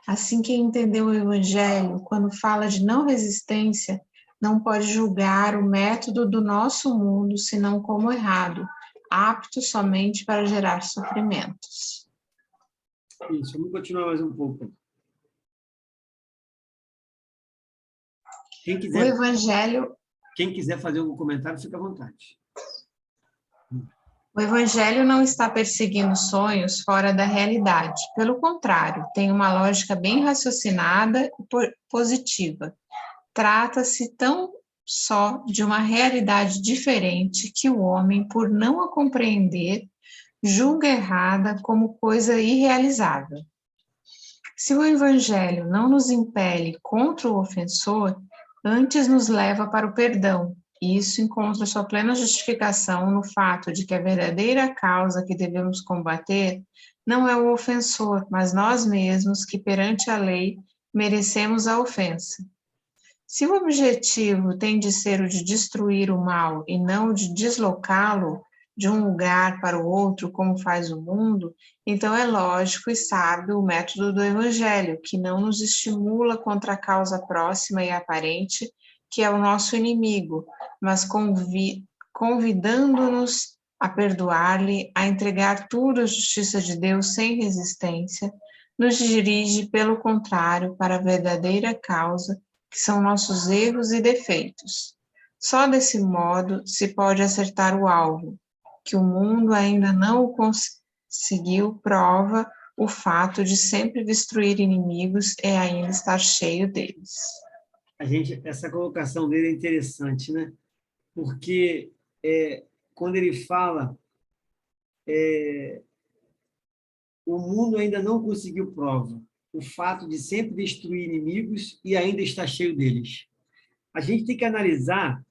Assim, quem entendeu o Evangelho, quando fala de não resistência, não pode julgar o método do nosso mundo senão como errado, apto somente para gerar sofrimentos. Isso, vamos continuar mais um pouco. O Evangelho Quem quiser fazer algum comentário, fica à vontade. O Evangelho não está perseguindo sonhos fora da realidade. Pelo contrário, tem uma lógica bem raciocinada e positiva. Trata-se tão só de uma realidade diferente que o homem, por não a compreender, julga errada como coisa irrealizável. Se o Evangelho não nos impele contra o ofensor, antes nos leva para o perdão, e isso encontra sua plena justificação no fato de que a verdadeira causa que devemos combater não é o ofensor, mas nós mesmos, que perante a lei merecemos a ofensa. Se o objetivo tem de ser o de destruir o mal e não o de deslocá-lo de um lugar para o outro, como faz o mundo, então é lógico e sábio o método do Evangelho, que não nos estimula contra a causa próxima e aparente, que é o nosso inimigo, mas convidando-nos a perdoar-lhe, a entregar tudo à justiça de Deus sem resistência, nos dirige, pelo contrário, para a verdadeira causa, que são nossos erros e defeitos. Só desse modo se pode acertar o alvo, que o mundo ainda não o conseguiu, prova o fato de sempre destruir inimigos e ainda estar cheio deles. Essa colocação dele é interessante, né? Porque quando ele fala o mundo ainda não conseguiu prova, o fato de sempre destruir inimigos e ainda está cheio deles. A gente tem que analisar,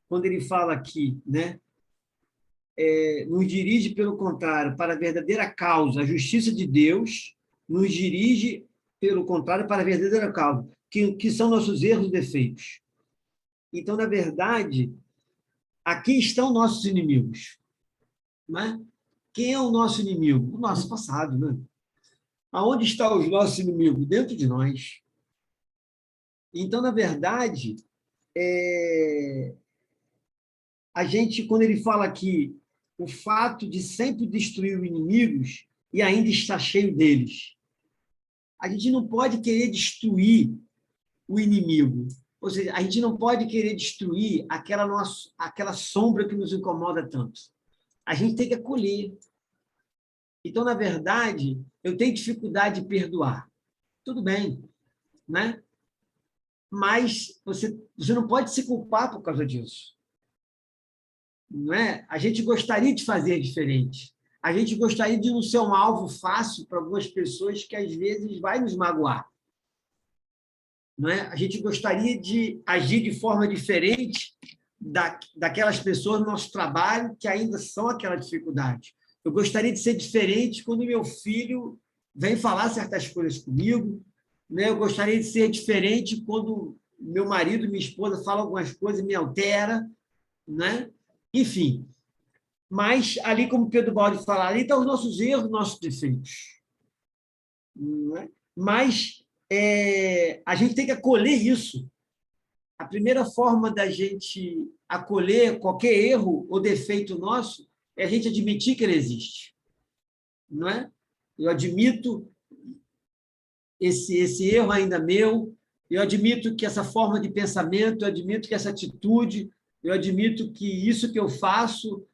quando ele fala aqui, né? Nos dirige, pelo contrário, para a verdadeira causa, a justiça de Deus, nos dirige, pelo contrário, para a verdadeira causa, que são nossos erros e defeitos. Então, na verdade, aqui estão nossos inimigos. Né? Quem é o nosso inimigo? O nosso passado. Né? Aonde estão os nossos inimigos? Dentro de nós. Então, na verdade, a gente, quando ele fala aqui, o fato de sempre destruir os inimigos e ainda estar cheio deles. A gente não pode querer destruir o inimigo. Ou seja, a gente não pode querer destruir aquela sombra que nos incomoda tanto. A gente tem que acolher. Então, na verdade, eu tenho dificuldade de perdoar. Tudo bem, né? Mas você não pode se culpar por causa disso. Não é? A gente gostaria de fazer diferente. A gente gostaria de não ser um alvo fácil para algumas pessoas que, às vezes, vai nos magoar. Não é? A gente gostaria de agir de forma diferente daquelas pessoas no nosso trabalho que ainda são aquela dificuldade. Eu gostaria de ser diferente quando meu filho vem falar certas coisas comigo. Né? Eu gostaria de ser diferente quando meu marido, minha esposa falam algumas coisas e me altera. Né? Enfim, mas ali, como Pedro Baldi fala, ali estão os nossos erros, nossos defeitos. Não é? Mas a gente tem que acolher isso. A primeira forma da gente acolher qualquer erro ou defeito nosso é a gente admitir que ele existe. Não é? Eu admito esse erro ainda meu, eu admito que essa forma de pensamento, eu admito que essa atitude, eu admito que isso que eu faço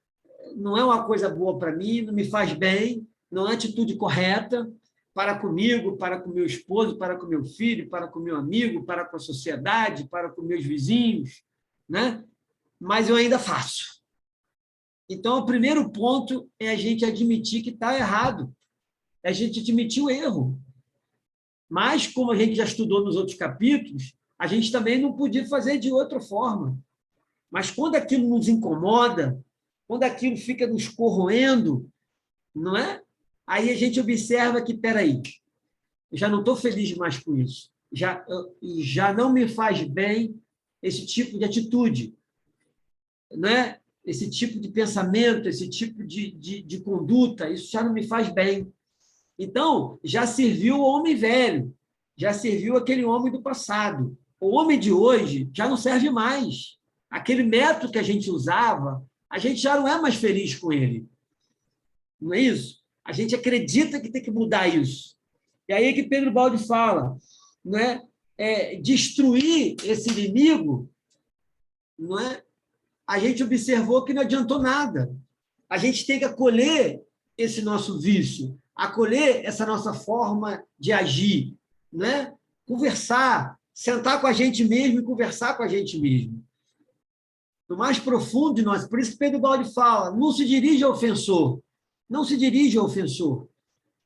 não é uma coisa boa para mim, não me faz bem, não é atitude correta para comigo, para com meu esposo, para com meu filho, para com meu amigo, para com a sociedade, para com meus vizinhos, né? mas eu ainda faço. Então, o primeiro ponto é a gente admitir que está errado. É a gente admitir o erro. Mas, como a gente já estudou nos outros capítulos, a gente também não podia fazer de outra forma. Mas quando aquilo nos incomoda, quando aquilo fica nos corroendo, não é? Aí a gente observa que, peraí, eu já não estou feliz mais com isso. Já não me faz bem esse tipo de atitude, né? Esse tipo de pensamento, esse tipo de conduta, isso já não me faz bem. Então, já serviu o homem velho, já serviu aquele homem do passado. O homem de hoje já não serve mais. Aquele método que a gente usava, a gente já não é mais feliz com ele. Não é isso? A gente acredita que tem que mudar isso. E aí é que Pedro Baldi fala, não é? Destruir esse inimigo, não é? A gente observou que não adiantou nada. A gente tem que acolher esse nosso vício, acolher essa nossa forma de agir, né? Conversar, sentar com a gente mesmo e conversar com a gente mesmo. No mais profundo de nós, por isso que Pedro Baldi fala, não se dirige ao ofensor, não se dirige ao ofensor,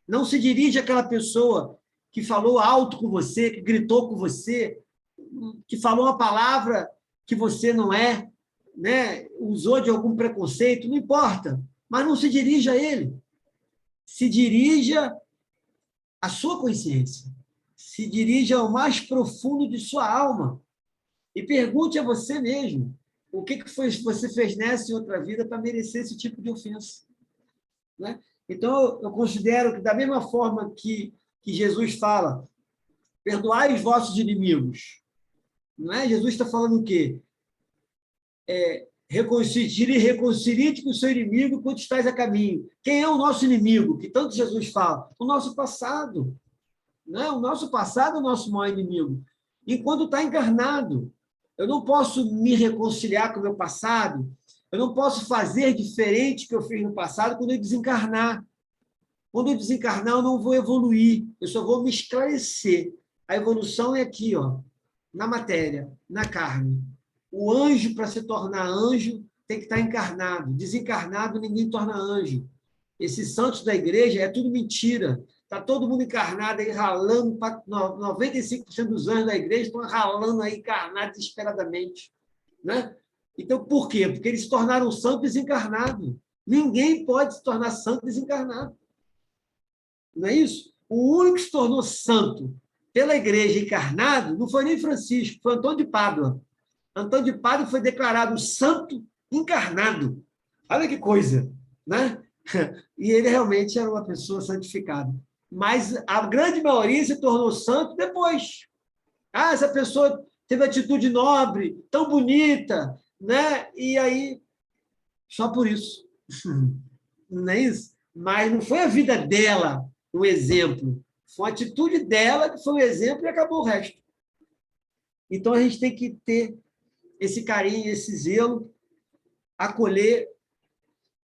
não se dirige àquela pessoa que falou alto com você, que gritou com você, que falou uma palavra que você não é, né? Usou de algum preconceito, não importa, mas não se dirija a ele. Se dirija à sua consciência, se dirija ao mais profundo de sua alma e pergunte a você mesmo o que você fez nessa e outra vida para merecer esse tipo de ofensa. Né? Então, eu considero que, da mesma forma que Jesus fala, perdoai os vossos inimigos, não é? Jesus está falando o quê? Reconcilie-te com o seu inimigo quando estás a caminho. Quem é o nosso inimigo? Que tanto Jesus fala? O nosso passado. Né? O nosso passado é o nosso maior inimigo. Enquanto está encarnado, eu não posso me reconciliar com o meu passado, eu não posso fazer diferente do que eu fiz no passado quando eu desencarnar. Quando eu desencarnar, eu não vou evoluir, eu só vou me esclarecer. A evolução é aqui, ó, na matéria, na carne. O anjo, para se tornar anjo, tem que estar encarnado. Desencarnado, ninguém torna anjo. Esses santos da igreja é tudo mentira. Está todo mundo encarnado aí, ralando. 95% dos anjos da igreja estão ralando aí, encarnados desesperadamente. Né? Então, por quê? Porque eles se tornaram santos desencarnados. Ninguém pode se tornar santo desencarnado. Não é isso? O único que se tornou santo pela igreja encarnado não foi nem Francisco, foi Antônio de Pádua. Antônio de Pádua foi declarado santo encarnado. Olha que coisa, né? E ele realmente era uma pessoa santificada. Mas a grande maioria se tornou santo depois. Ah, essa pessoa teve atitude nobre, tão bonita, né? E aí, só por isso. Não é isso? Mas não foi a vida dela um exemplo. Foi a atitude dela que foi um exemplo e acabou o resto. Então, a gente tem que ter esse carinho, esse zelo, acolher,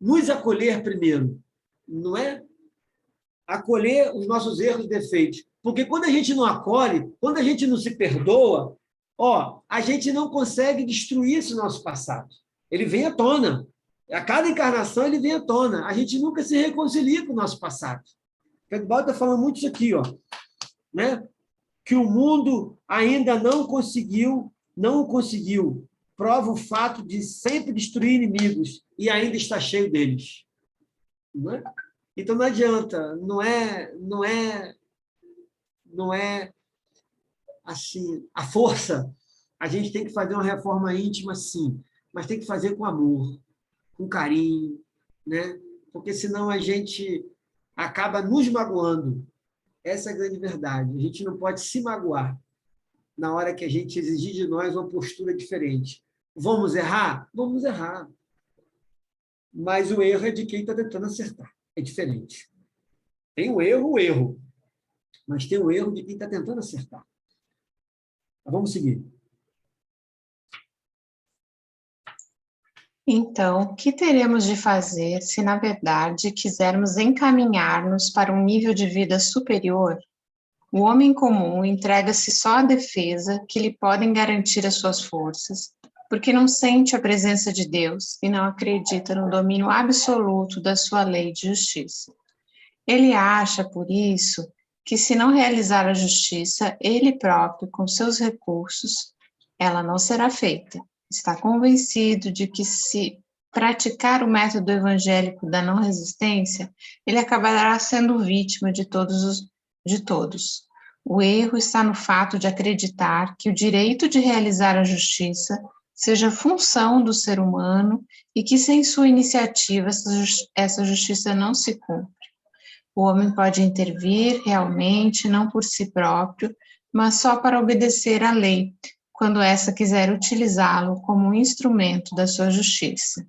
nos acolher primeiro, não é? Acolher os nossos erros e defeitos. Porque quando a gente não acolhe, quando a gente não se perdoa, a gente não consegue destruir esse nosso passado. Ele vem à tona. A cada encarnação ele vem à tona. A gente nunca se reconcilia com o nosso passado. Pedro Baldi está falando muito isso aqui, né? Que o mundo ainda não conseguiu. Prova o fato de sempre destruir inimigos e ainda está cheio deles. Não é? Então, não adianta, não é assim, a força. A gente tem que fazer uma reforma íntima, sim, mas tem que fazer com amor, com carinho, né? Porque senão a gente acaba nos magoando. Essa é a grande verdade. A gente não pode se magoar na hora que a gente exigir de nós uma postura diferente. Vamos errar? Vamos errar. Mas o erro é de quem está tentando acertar. É diferente. Tem o erro. Mas tem o erro de quem está tentando acertar. Vamos seguir. Então, o que teremos de fazer se, na verdade, quisermos encaminhar-nos para um nível de vida superior? O homem comum entrega-se só à defesa que lhe podem garantir as suas forças, porque não sente a presença de Deus e não acredita no domínio absoluto da sua lei de justiça. Ele acha, por isso, que se não realizar a justiça ele próprio com seus recursos, ela não será feita. Está convencido de que se praticar o método evangélico da não resistência, ele acabará sendo vítima de todos. O erro está no fato de acreditar que o direito de realizar a justiça seja função do ser humano e que sem sua iniciativa essa justiça não se cumpre. O homem pode intervir realmente, não por si próprio, mas só para obedecer à lei, quando essa quiser utilizá-lo como um instrumento da sua justiça.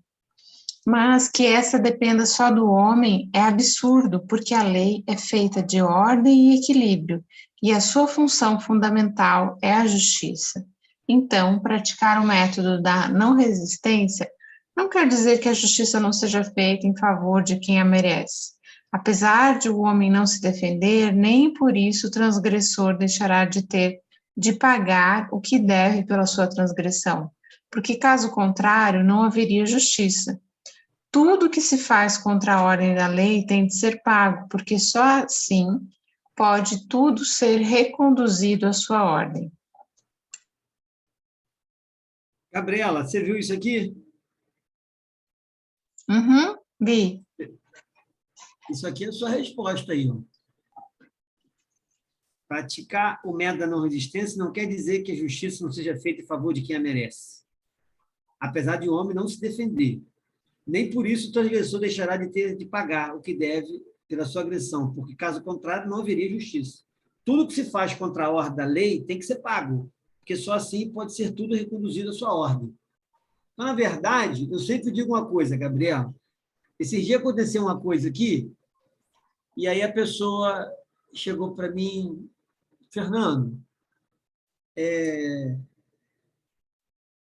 Mas que essa dependa só do homem é absurdo, porque a lei é feita de ordem e equilíbrio, e a sua função fundamental é a justiça. Então, praticar o método da não resistência não quer dizer que a justiça não seja feita em favor de quem a merece. Apesar de o homem não se defender, nem por isso o transgressor deixará de pagar o que deve pela sua transgressão, porque caso contrário não haveria justiça. Tudo que se faz contra a ordem da lei tem de ser pago, porque só assim pode tudo ser reconduzido à sua ordem. Gabriela, você viu isso aqui? Vi. Isso aqui é a sua resposta aí. Ó. Praticar o método da não resistência não quer dizer que a justiça não seja feita em favor de quem a merece. Apesar de o homem não se defender. Nem por isso o transgressor deixará de ter de pagar o que deve pela sua agressão, porque, caso contrário, não haveria justiça. Tudo que se faz contra a ordem da lei tem que ser pago, porque só assim pode ser tudo reconduzido à sua ordem. Então, na verdade, eu sempre digo uma coisa, Gabriel. Esses dias aconteceu uma coisa aqui, e aí a pessoa chegou para mim, Fernando,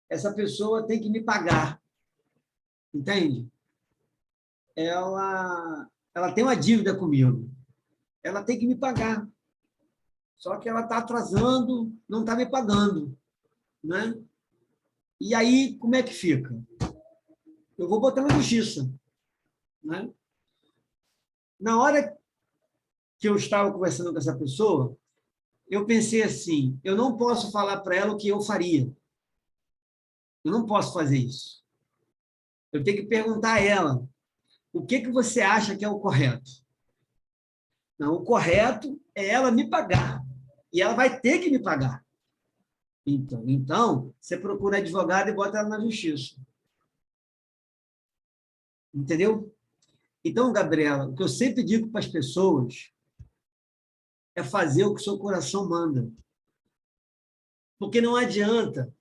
essa pessoa tem que me pagar, entende? Ela tem uma dívida comigo, ela tem que me pagar, só que ela está atrasando, não está me pagando, né? E aí, como é que fica? Eu vou botar na justiça, né? Na hora que eu estava conversando com essa pessoa, eu pensei assim, eu não posso falar para ela o que eu faria. Eu não posso fazer isso. Eu tenho que perguntar a ela, o que você acha que é o correto? Não, o correto é ela me pagar. E ela vai ter que me pagar. Então, você procura advogado e bota ela na justiça. Entendeu? Então, Gabriela, o que eu sempre digo para as pessoas é fazer o que o seu coração manda. Porque não adianta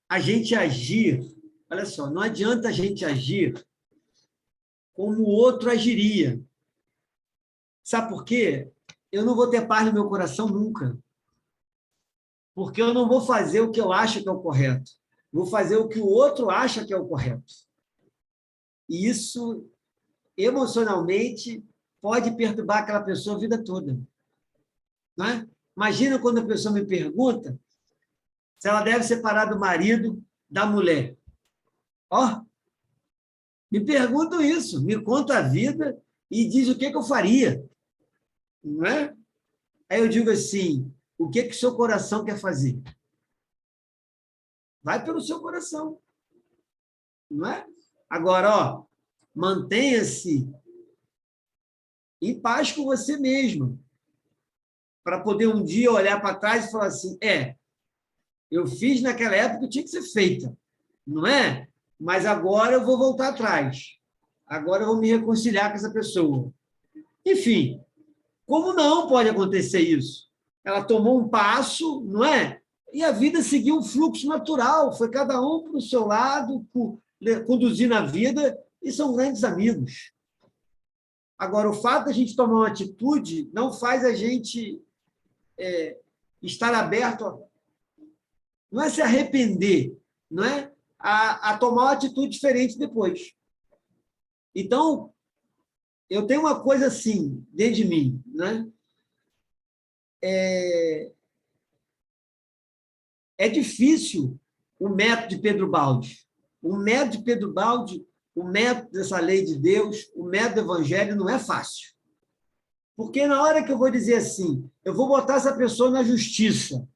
a gente agir, olha só, não adianta a gente agir como o outro agiria. Sabe por quê? Eu não vou ter paz no meu coração nunca. Porque eu não vou fazer o que eu acho que é o correto. Vou fazer o que o outro acha que é o correto. E isso, emocionalmente, pode perturbar aquela pessoa a vida toda. Não é? Imagina quando a pessoa me pergunta se ela deve separar do marido da mulher. Ó, me perguntam isso, me conta a vida e diz o que eu faria. Não é? Aí eu digo assim, o que o seu coração quer fazer? Vai pelo seu coração. Não é? Agora, ó, mantenha-se em paz com você mesmo, para poder um dia olhar para trás e falar assim, eu fiz naquela época, tinha que ser feita, não é? Mas agora eu vou voltar atrás. Agora eu vou me reconciliar com essa pessoa. Enfim, como não pode acontecer isso? Ela tomou um passo, não é? E a vida seguiu um fluxo natural, foi cada um para o seu lado, conduzindo a vida, e são grandes amigos. Agora, o fato de a gente tomar uma atitude não faz a gente estar aberto, não é se arrepender, não é? A tomar uma atitude diferente depois. Então, eu tenho uma coisa assim, dentro de mim, né? É difícil o método de Pedro Baldi. O método de Pedro Baldi, o método dessa lei de Deus, o método do evangelho não é fácil. Porque na hora que eu vou dizer assim, eu vou botar essa pessoa na justiça,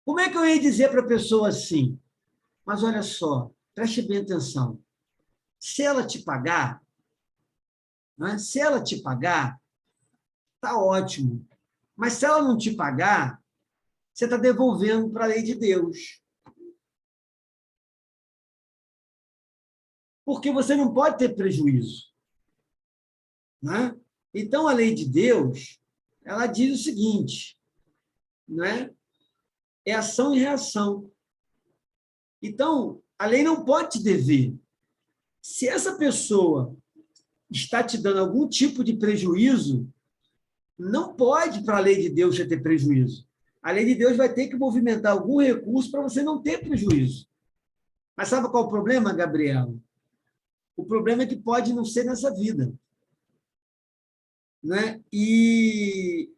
como é que eu ia dizer para a pessoa assim? Mas olha só, preste bem atenção. Se ela te pagar, né? Se ela te pagar, tá ótimo. Mas se ela não te pagar, você está devolvendo para a lei de Deus. Porque você não pode ter prejuízo. Né? Então, a lei de Deus, ela diz o seguinte, né? É ação e reação. Então, a lei não pode te dever. Se essa pessoa está te dando algum tipo de prejuízo, não pode, para a lei de Deus, você ter prejuízo. A lei de Deus vai ter que movimentar algum recurso para você não ter prejuízo. Mas sabe qual é o problema, Gabriela? O problema é que pode não ser nessa vida. Né? E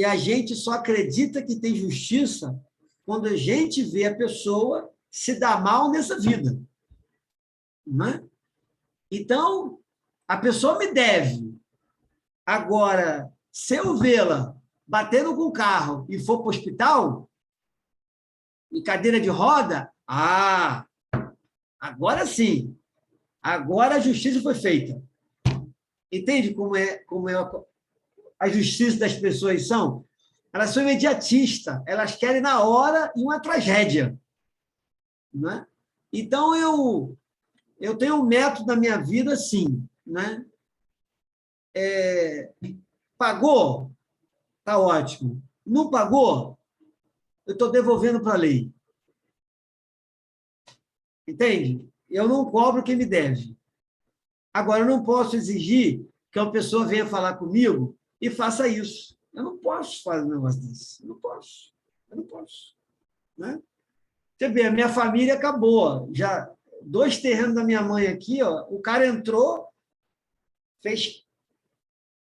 a gente só acredita que tem justiça quando a gente vê a pessoa se dar mal nessa vida. Né? Então, a pessoa me deve. Agora, se eu vê-la batendo com o carro e for para o hospital, em cadeira de roda, agora sim, agora a justiça foi feita. Entende como é a justiça das pessoas são? Elas são imediatistas, elas querem na hora e uma tragédia. Né? Então, eu tenho um método na minha vida assim, né? Pagou? Tá ótimo. Não pagou? Eu estou devolvendo para a lei. Entende? Eu não cobro quem me deve. Agora, eu não posso exigir que uma pessoa venha falar comigo e faça isso. Eu não posso fazer um negócio desse. Eu não posso. Né? Você vê, a minha família acabou. Já 2 terrenos da minha mãe aqui, ó, o cara entrou, fez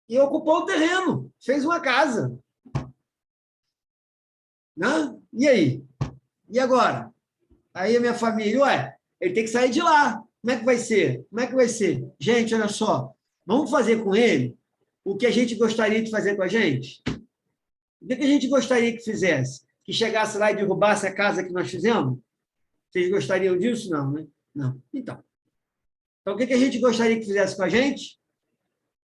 e ocupou o terreno, fez uma casa. Né? E aí? E agora? Aí a minha família, ele tem que sair de lá. Como é que vai ser? Como é que vai ser? Gente, olha só, vamos fazer com ele o que a gente gostaria de fazer com a gente? O que a gente gostaria que fizesse? Que chegasse lá e derrubasse a casa que nós fizemos? Vocês gostariam disso? Não, né? Não. Então, o que a gente gostaria que fizesse com a gente?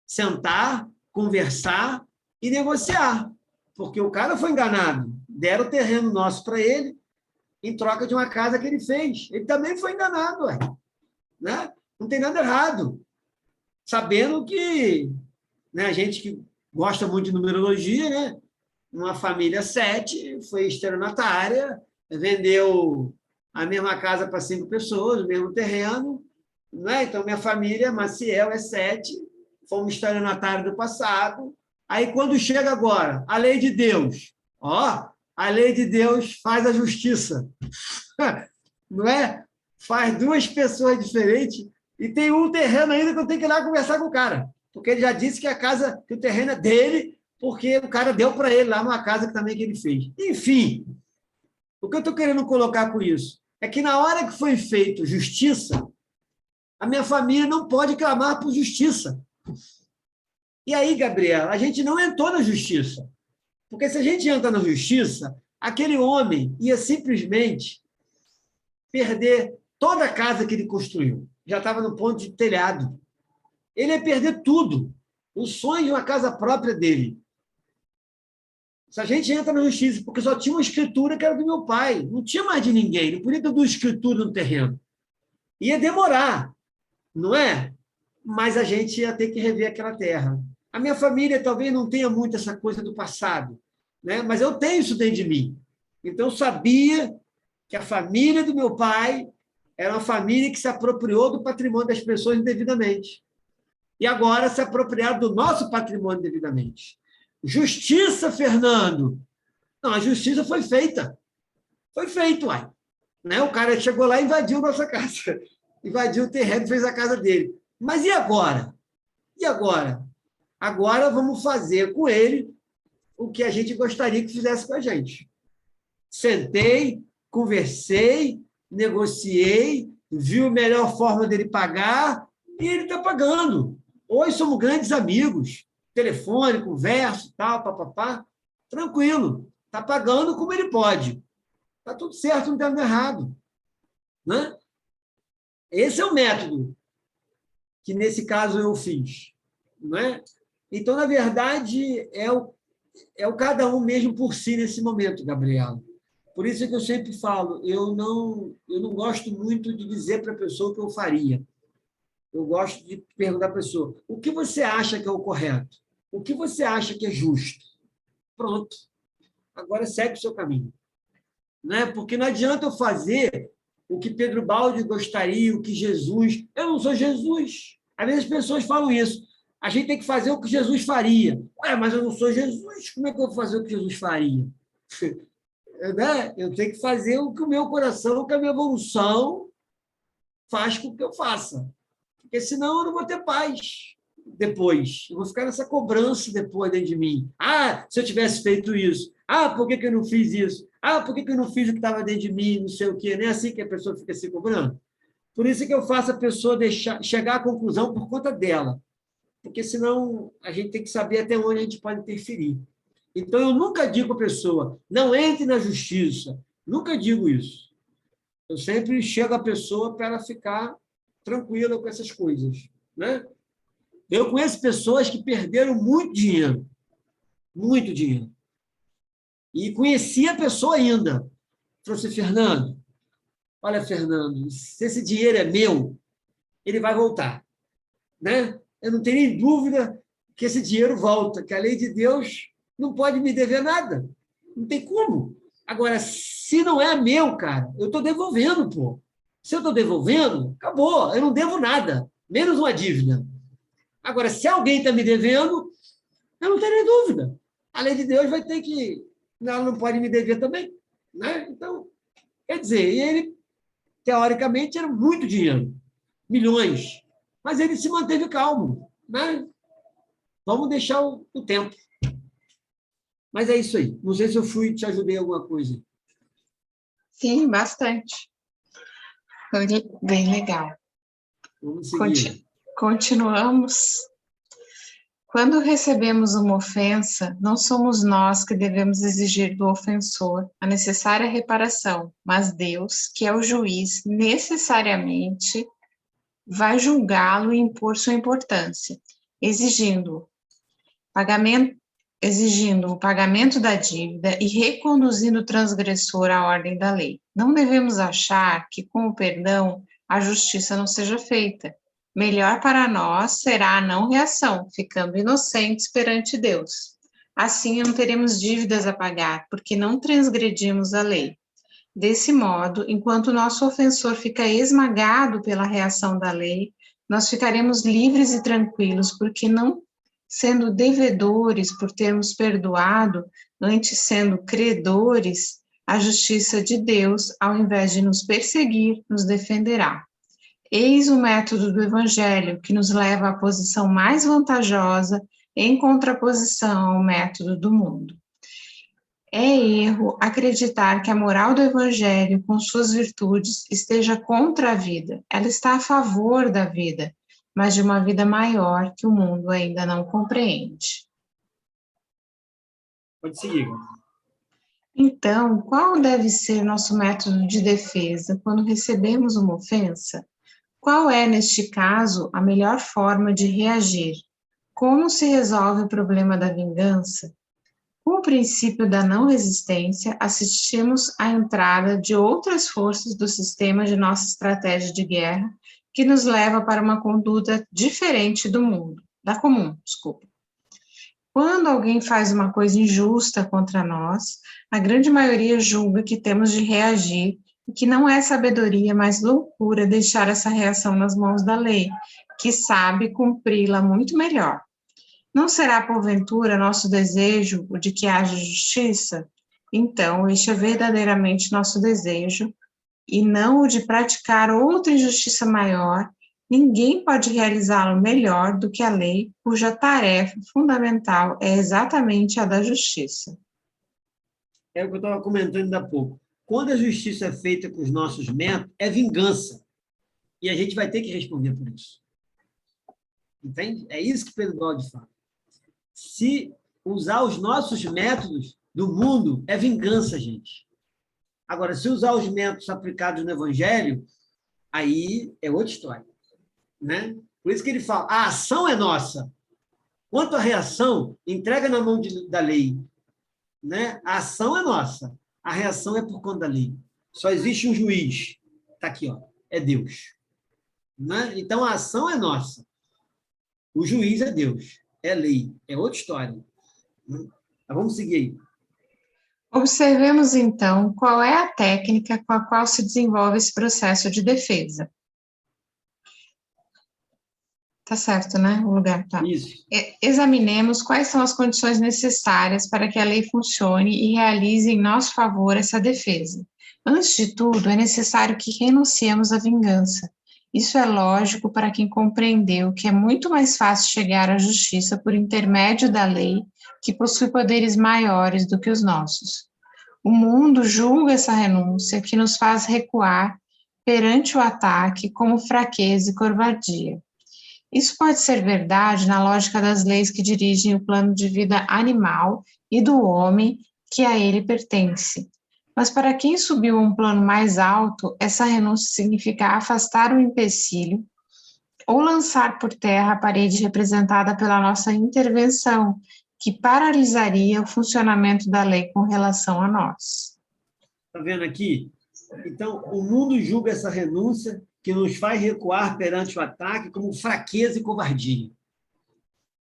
Sentar, conversar e negociar. Porque o cara foi enganado. Deram o terreno nosso para ele em troca de uma casa que ele fez. Ele também foi enganado. Né? Não tem nada errado. Sabendo que, né, a gente que gosta muito de numerologia, né? Uma família 7 foi estelionatária, vendeu a mesma casa para 5 pessoas, o mesmo terreno. Né? Então, minha família, Maciel, é 7, fomos estelionatários do passado. Aí, quando chega agora, a lei de Deus, a lei de Deus faz a justiça. Não é? Faz 2 pessoas diferentes e tem um terreno ainda que eu tenho que ir lá conversar com o cara, porque ele já disse que a casa, que o terreno é dele, porque o cara deu para ele lá numa casa que também que ele fez. Enfim, o que eu estou querendo colocar com isso é que na hora que foi feito justiça, a minha família não pode clamar por justiça. E aí, Gabriela, a gente não entrou na justiça. Porque se a gente entra na justiça, aquele homem ia simplesmente perder toda a casa que ele construiu. Já estava no ponto de telhado. Ele ia perder tudo. O sonho de uma casa própria dele. Se a gente entra na justiça, porque só tinha uma escritura que era do meu pai. Não tinha mais de ninguém. Não podia ter 2 escrituras no terreno. Ia demorar, não é? Mas a gente ia ter que rever aquela terra. A minha família talvez não tenha muito essa coisa do passado, né? Mas eu tenho isso dentro de mim. Então, eu sabia que a família do meu pai era uma família que se apropriou do patrimônio das pessoas indevidamente. E agora se apropriaram do nosso patrimônio indevidamente. Justiça, Fernando. Não, a justiça foi feita. Foi feito, uai. Né? O cara chegou lá e invadiu nossa casa. Invadiu o terreno e fez a casa dele. Mas e agora? E agora? Agora vamos fazer com ele o que a gente gostaria que fizesse com a gente. Sentei, conversei, negociei, vi a melhor forma dele pagar e ele está pagando. Hoje somos grandes amigos, telefone, conversa, tal, papapá, tranquilo, está pagando como ele pode. Está tudo certo, não está nada errado. Né? Esse é o método que, nesse caso, eu fiz. Não é? Então, na verdade, é o cada um mesmo por si nesse momento, Gabriela. Por isso que eu sempre falo, eu não gosto muito de dizer para a pessoa o que eu faria. Eu gosto de perguntar à pessoa, o que você acha que é o correto? O que você acha que é justo? Pronto. Agora segue o seu caminho. Né? Porque não adianta eu fazer o que Pedro Baldi gostaria, o que Jesus... Eu não sou Jesus. Às vezes as pessoas falam isso. A gente tem que fazer o que Jesus faria. Mas eu não sou Jesus. Como é que eu vou fazer o que Jesus faria? Né? Eu tenho que fazer o que o meu coração, o que a minha evolução faz com que eu faça. Porque senão eu não vou ter paz depois. Eu vou ficar nessa cobrança depois dentro de mim. Se eu tivesse feito isso. Por que eu não fiz isso? Por que eu não fiz o que estava dentro de mim? Não sei o quê. Nem é assim que a pessoa fica se cobrando. Por isso que eu faço a pessoa chegar à conclusão por conta dela. Porque senão a gente tem que saber até onde a gente pode interferir. Então, eu nunca digo à pessoa, não entre na justiça. Nunca digo isso. Eu sempre chego à pessoa para ela ficar tranquila com essas coisas. Né? Eu conheço pessoas que perderam muito dinheiro. Muito dinheiro. E conheci a pessoa ainda. Falei assim, Fernando, olha, Fernando, se esse dinheiro é meu, ele vai voltar. Né? Eu não tenho nem dúvida que esse dinheiro volta, que a lei de Deus não pode me dever nada. Não tem como. Agora, se não é meu, cara, eu estou devolvendo, pô. Se eu estou devolvendo, acabou. Eu não devo nada, menos uma dívida. Agora, se alguém está me devendo, eu não tenho nem dúvida. A lei de Deus vai ter que... Ela não pode me dever também. Né? Então, quer dizer, ele, teoricamente, era muito dinheiro. Milhões. Mas ele se manteve calmo. Né? Vamos deixar o tempo. Mas é isso aí. Não sei se eu te ajudei em alguma coisa. Sim, bastante. Foi bem legal. Vamos seguir. Continuamos. Quando recebemos uma ofensa, não somos nós que devemos exigir do ofensor a necessária reparação, mas Deus, que é o juiz, necessariamente vai julgá-lo e impor sua importância, exigindo o pagamento da dívida e reconduzindo o transgressor à ordem da lei. Não devemos achar que, com o perdão, a justiça não seja feita. Melhor para nós será a não reação, ficando inocentes perante Deus. Assim, não teremos dívidas a pagar, porque não transgredimos a lei. Desse modo, enquanto nosso ofensor fica esmagado pela reação da lei, nós ficaremos livres e tranquilos, porque não sendo devedores por termos perdoado, antes sendo credores, a justiça de Deus, ao invés de nos perseguir, nos defenderá. Eis o método do Evangelho, que nos leva à posição mais vantajosa em contraposição ao método do mundo. É erro acreditar que a moral do Evangelho, com suas virtudes, esteja contra a vida. Ela está a favor da vida, mas de uma vida maior que o mundo ainda não compreende. Pode seguir. Então, qual deve ser nosso método de defesa quando recebemos uma ofensa? Qual é, neste caso, a melhor forma de reagir? Como se resolve o problema da vingança? Com o princípio da não resistência, assistimos à entrada de outras forças do sistema de nossa estratégia de guerra, que nos leva para uma conduta diferente da comum. Quando alguém faz uma coisa injusta contra nós, a grande maioria julga que temos de reagir e que não é sabedoria, mas loucura deixar essa reação nas mãos da lei, que sabe cumpri-la muito melhor. Não será, porventura, nosso desejo o de que haja justiça? Então, este é verdadeiramente nosso desejo, e não o de praticar outra injustiça maior. Ninguém pode realizá-lo melhor do que a lei, cuja tarefa fundamental é exatamente a da justiça. É o que eu estava comentando ainda há pouco. quando a justiça é feita com os nossos métodos, é vingança. E a gente vai ter que responder por isso. Entende? É isso que Pedro Baldi fala. Se usar os nossos métodos do mundo, é vingança, gente. Agora, se usar os métodos aplicados no Evangelho, aí é outra história. Né? Por isso que ele fala, a ação é nossa. Quanto à reação, entrega na mão da lei. Né? A ação é nossa. A reação é por conta da lei. Só existe um juiz. Está aqui, ó, é Deus. Né? Então, a ação é nossa. O juiz é Deus. É lei. É outra história. Né? Então, vamos seguir aí. Observemos, então, qual é a técnica com a qual se desenvolve esse processo de defesa. Tá certo, né? O lugar tá. Isso. Examinemos quais são as condições necessárias para que a lei funcione e realize em nosso favor essa defesa. Antes de tudo, é necessário que renunciemos à vingança. Isso é lógico para quem compreendeu que é muito mais fácil chegar à justiça por intermédio da lei, que possui poderes maiores do que os nossos. O mundo julga essa renúncia, que nos faz recuar perante o ataque como fraqueza e covardia. Isso pode ser verdade na lógica das leis que dirigem o plano de vida animal e do homem que a ele pertence. Mas para quem subiu a um plano mais alto, essa renúncia significa afastar o empecilho ou lançar por terra a parede representada pela nossa intervenção, que paralisaria o funcionamento da lei com relação a nós. Está vendo aqui? Então, o mundo julga essa renúncia que nos faz recuar perante o ataque como fraqueza e covardia.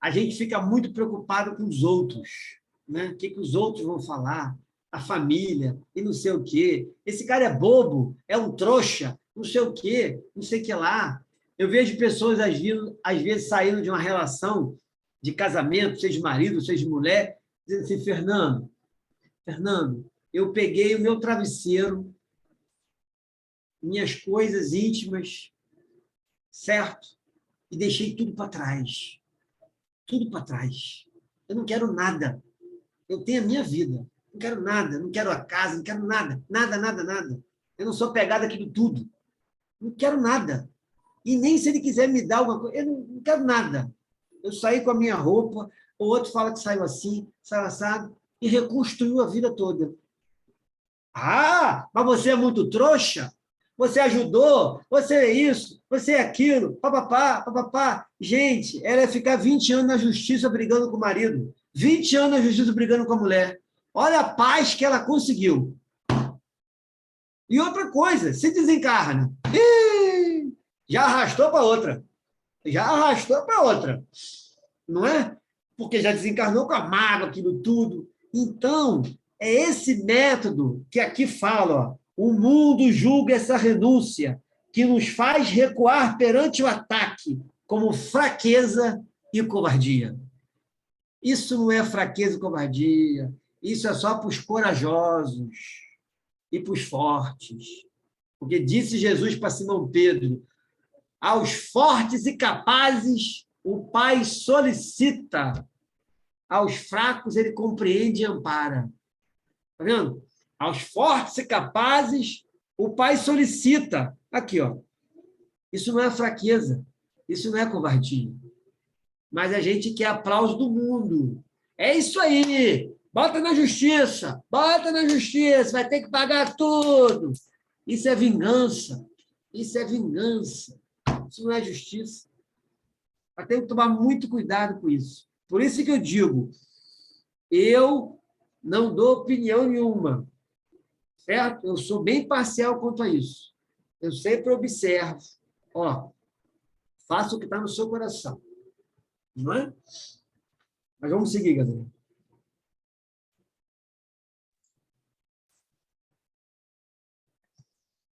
A gente fica muito preocupado com os outros, né? O que os outros vão falar, a família, e não sei o quê. Esse cara é bobo, é um trouxa, não sei o quê, não sei o que lá. Eu vejo pessoas, às vezes, saindo de uma relação de casamento, seja marido, seja mulher, dizendo assim, Fernando, eu peguei o meu travesseiro, minhas coisas íntimas, certo? E deixei tudo para trás. Tudo para trás. Eu não quero nada. Eu tenho a minha vida. Não quero nada. Não quero a casa, não quero nada. Nada. Eu não sou pegado aquilo tudo. Não quero nada. E nem se ele quiser me dar alguma coisa, eu não quero nada. Eu saí com a minha roupa, o outro fala que saiu assim, saiu assado, e reconstruiu a vida toda. Ah, mas você é muito trouxa? Você ajudou? Você é isso? Você é aquilo? Papapá. Gente, ela ia ficar 20 anos na justiça brigando com o marido. 20 anos na justiça brigando com a mulher. Olha a paz que ela conseguiu. E outra coisa, se desencarna. Já arrastou para outra. Não é? Porque já desencarnou com a mágoa, aquilo tudo. Então, é esse método que aqui fala, ó, o mundo julga essa renúncia que nos faz recuar perante o ataque como fraqueza e covardia. Isso não é fraqueza e covardia, isso é só para os corajosos e para os fortes. Porque disse Jesus para Simão Pedro, aos fortes e capazes o Pai solicita, aos fracos ele compreende e ampara. Está vendo? Aos fortes e capazes, o Pai solicita. Aqui, ó. Isso não é fraqueza, isso não é covardia. Mas a gente quer aplauso do mundo. É isso aí! Bota na justiça! Vai ter que pagar tudo! Isso é vingança. Isso não é justiça. Mas tem que tomar muito cuidado com isso. Por isso que eu digo, eu não dou opinião nenhuma. Certo? Eu sou bem parcial quanto a isso. Eu sempre observo. Ó, faça o que está no seu coração. Não é? Mas vamos seguir, galera.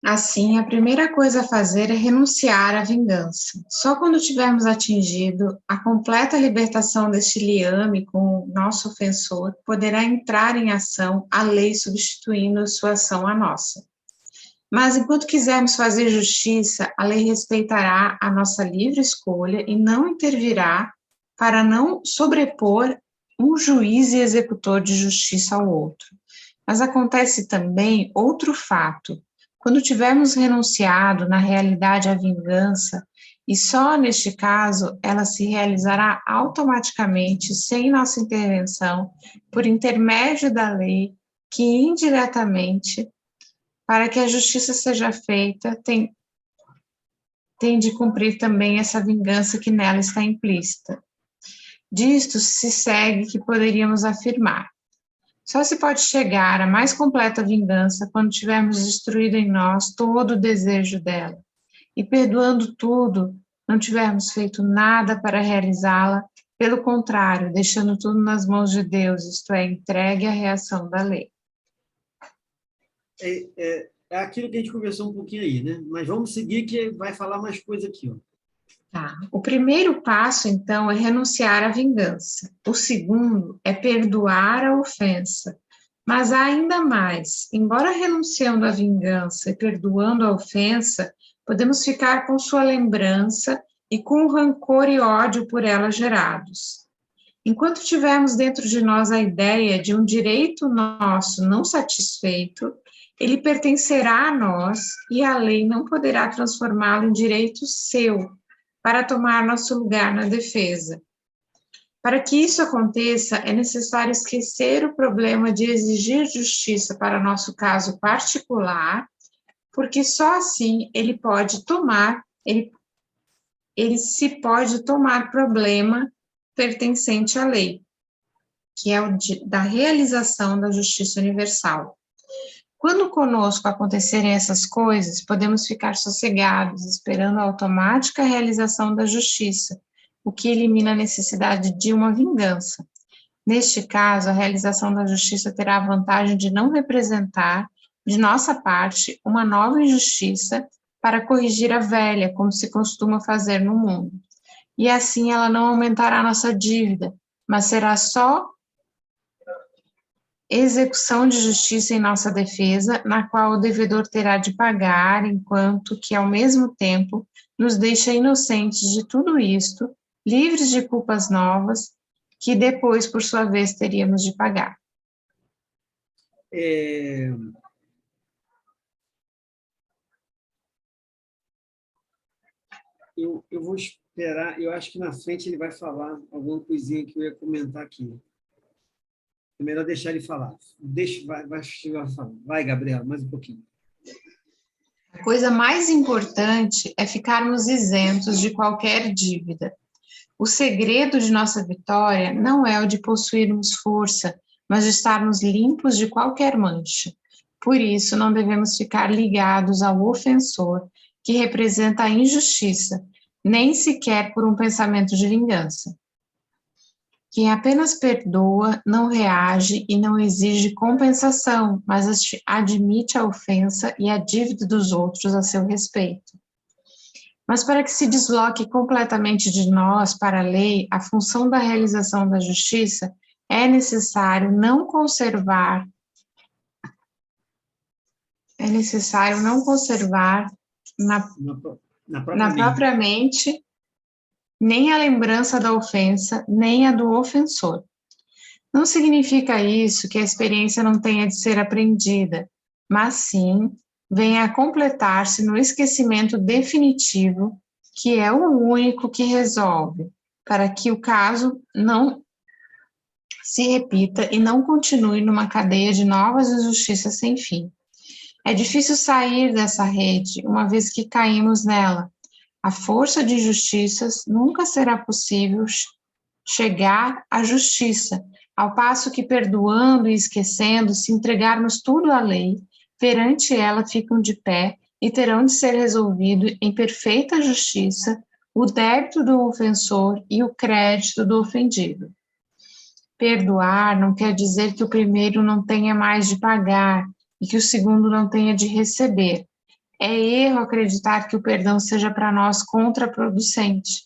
Assim, a primeira coisa a fazer é renunciar à vingança. Só quando tivermos atingido a completa libertação deste liame com o nosso ofensor, poderá entrar em ação a lei substituindo sua ação à nossa. Mas enquanto quisermos fazer justiça, a lei respeitará a nossa livre escolha e não intervirá para não sobrepor um juiz e executor de justiça ao outro. Mas acontece também outro fato. Quando tivermos renunciado na realidade à vingança, e só neste caso ela se realizará automaticamente, sem nossa intervenção, por intermédio da lei, que indiretamente, para que a justiça seja feita, tem de cumprir também essa vingança que nela está implícita. Disto se segue que poderíamos afirmar: só se pode chegar à mais completa vingança quando tivermos destruído em nós todo o desejo dela, e perdoando tudo, não tivermos feito nada para realizá-la, pelo contrário, deixando tudo nas mãos de Deus, isto é, entregue à reação da lei. É aquilo que a gente conversou um pouquinho aí, né? Mas vamos seguir que vai falar mais coisa aqui, ó. Tá. O primeiro passo, então, é renunciar à vingança. O segundo é perdoar a ofensa. Mas há ainda mais. Embora renunciando à vingança e perdoando a ofensa, podemos ficar com sua lembrança e com o rancor e ódio por ela gerados. Enquanto tivermos dentro de nós a ideia de um direito nosso não satisfeito, ele pertencerá a nós e a lei não poderá transformá-lo em direito seu, para tomar nosso lugar na defesa. Para que isso aconteça, é necessário esquecer o problema de exigir justiça para nosso caso particular, porque só assim ele se pode tomar problema pertencente à lei, que é o da realização da justiça universal. Quando conosco acontecerem essas coisas, podemos ficar sossegados, esperando a automática realização da justiça, o que elimina a necessidade de uma vingança. Neste caso, a realização da justiça terá a vantagem de não representar, de nossa parte, uma nova injustiça para corrigir a velha, como se costuma fazer no mundo. E assim ela não aumentará nossa dívida, mas será só execução de justiça em nossa defesa, na qual o devedor terá de pagar, enquanto que, ao mesmo tempo, nos deixa inocentes de tudo isto, livres de culpas novas, que depois, por sua vez, teríamos de pagar. Eu vou esperar, eu acho que na frente ele vai falar alguma coisinha que eu ia comentar aqui. É melhor deixar ele falar. Vai, Gabriela, mais um pouquinho. A coisa mais importante é ficarmos isentos de qualquer dívida. O segredo de nossa vitória não é o de possuirmos força, mas de estarmos limpos de qualquer mancha. Por isso, não devemos ficar ligados ao ofensor, que representa a injustiça, nem sequer por um pensamento de vingança. Quem apenas perdoa, não reage e não exige compensação, mas admite a ofensa e a dívida dos outros a seu respeito. Mas para que se desloque completamente de nós para a lei, a função da realização da justiça, é necessário não conservar na própria mente nem a lembrança da ofensa, nem a do ofensor. Não significa isso que a experiência não tenha de ser aprendida, mas sim venha a completar-se no esquecimento definitivo, que é o único que resolve, para que o caso não se repita e não continue numa cadeia de novas injustiças sem fim. É difícil sair dessa rede, uma vez que caímos nela. A força de injustiças nunca será possível chegar à justiça, ao passo que, perdoando e esquecendo, se entregarmos tudo à lei, perante ela ficam de pé e terão de ser resolvido em perfeita justiça o débito do ofensor e o crédito do ofendido. Perdoar não quer dizer que o primeiro não tenha mais de pagar e que o segundo não tenha de receber. É erro acreditar que o perdão seja para nós contraproducente.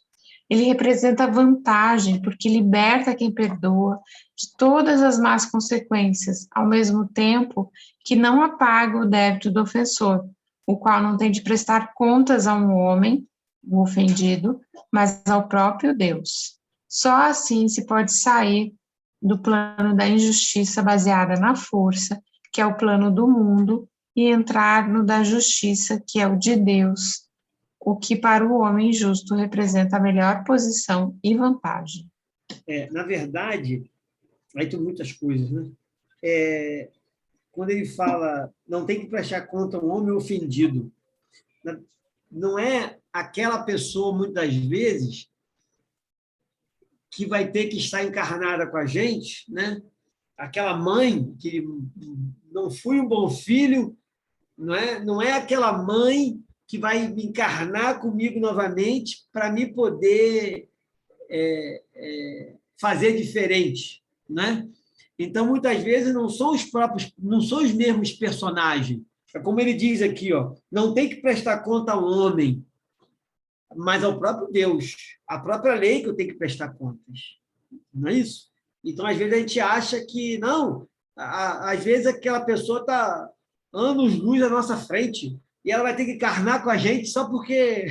Ele representa vantagem, porque liberta quem perdoa de todas as más consequências, ao mesmo tempo que não apaga o débito do ofensor, o qual não tem de prestar contas a um homem, o ofendido, mas ao próprio Deus. Só assim se pode sair do plano da injustiça baseada na força, que é o plano do mundo, e entrar no da justiça, que é o de Deus, o que para o homem justo representa a melhor posição e vantagem. Na verdade, aí tem muitas coisas, né? Quando ele fala, não tem que prestar conta a um homem ofendido, não é aquela pessoa, muitas das vezes, que vai ter que estar encarnada com a gente, né? Aquela mãe que não fui um bom filho, não é aquela mãe que vai encarnar comigo novamente para me poder fazer diferente, né? Então, muitas vezes, não são os mesmos personagens. É como ele diz aqui, ó, não tem que prestar conta ao homem, mas ao próprio Deus, a própria lei que eu tenho que prestar contas. Não é isso? Então, às vezes, a gente acha que, não, às vezes aquela pessoa está anos-luz à nossa frente e ela vai ter que encarnar com a gente só porque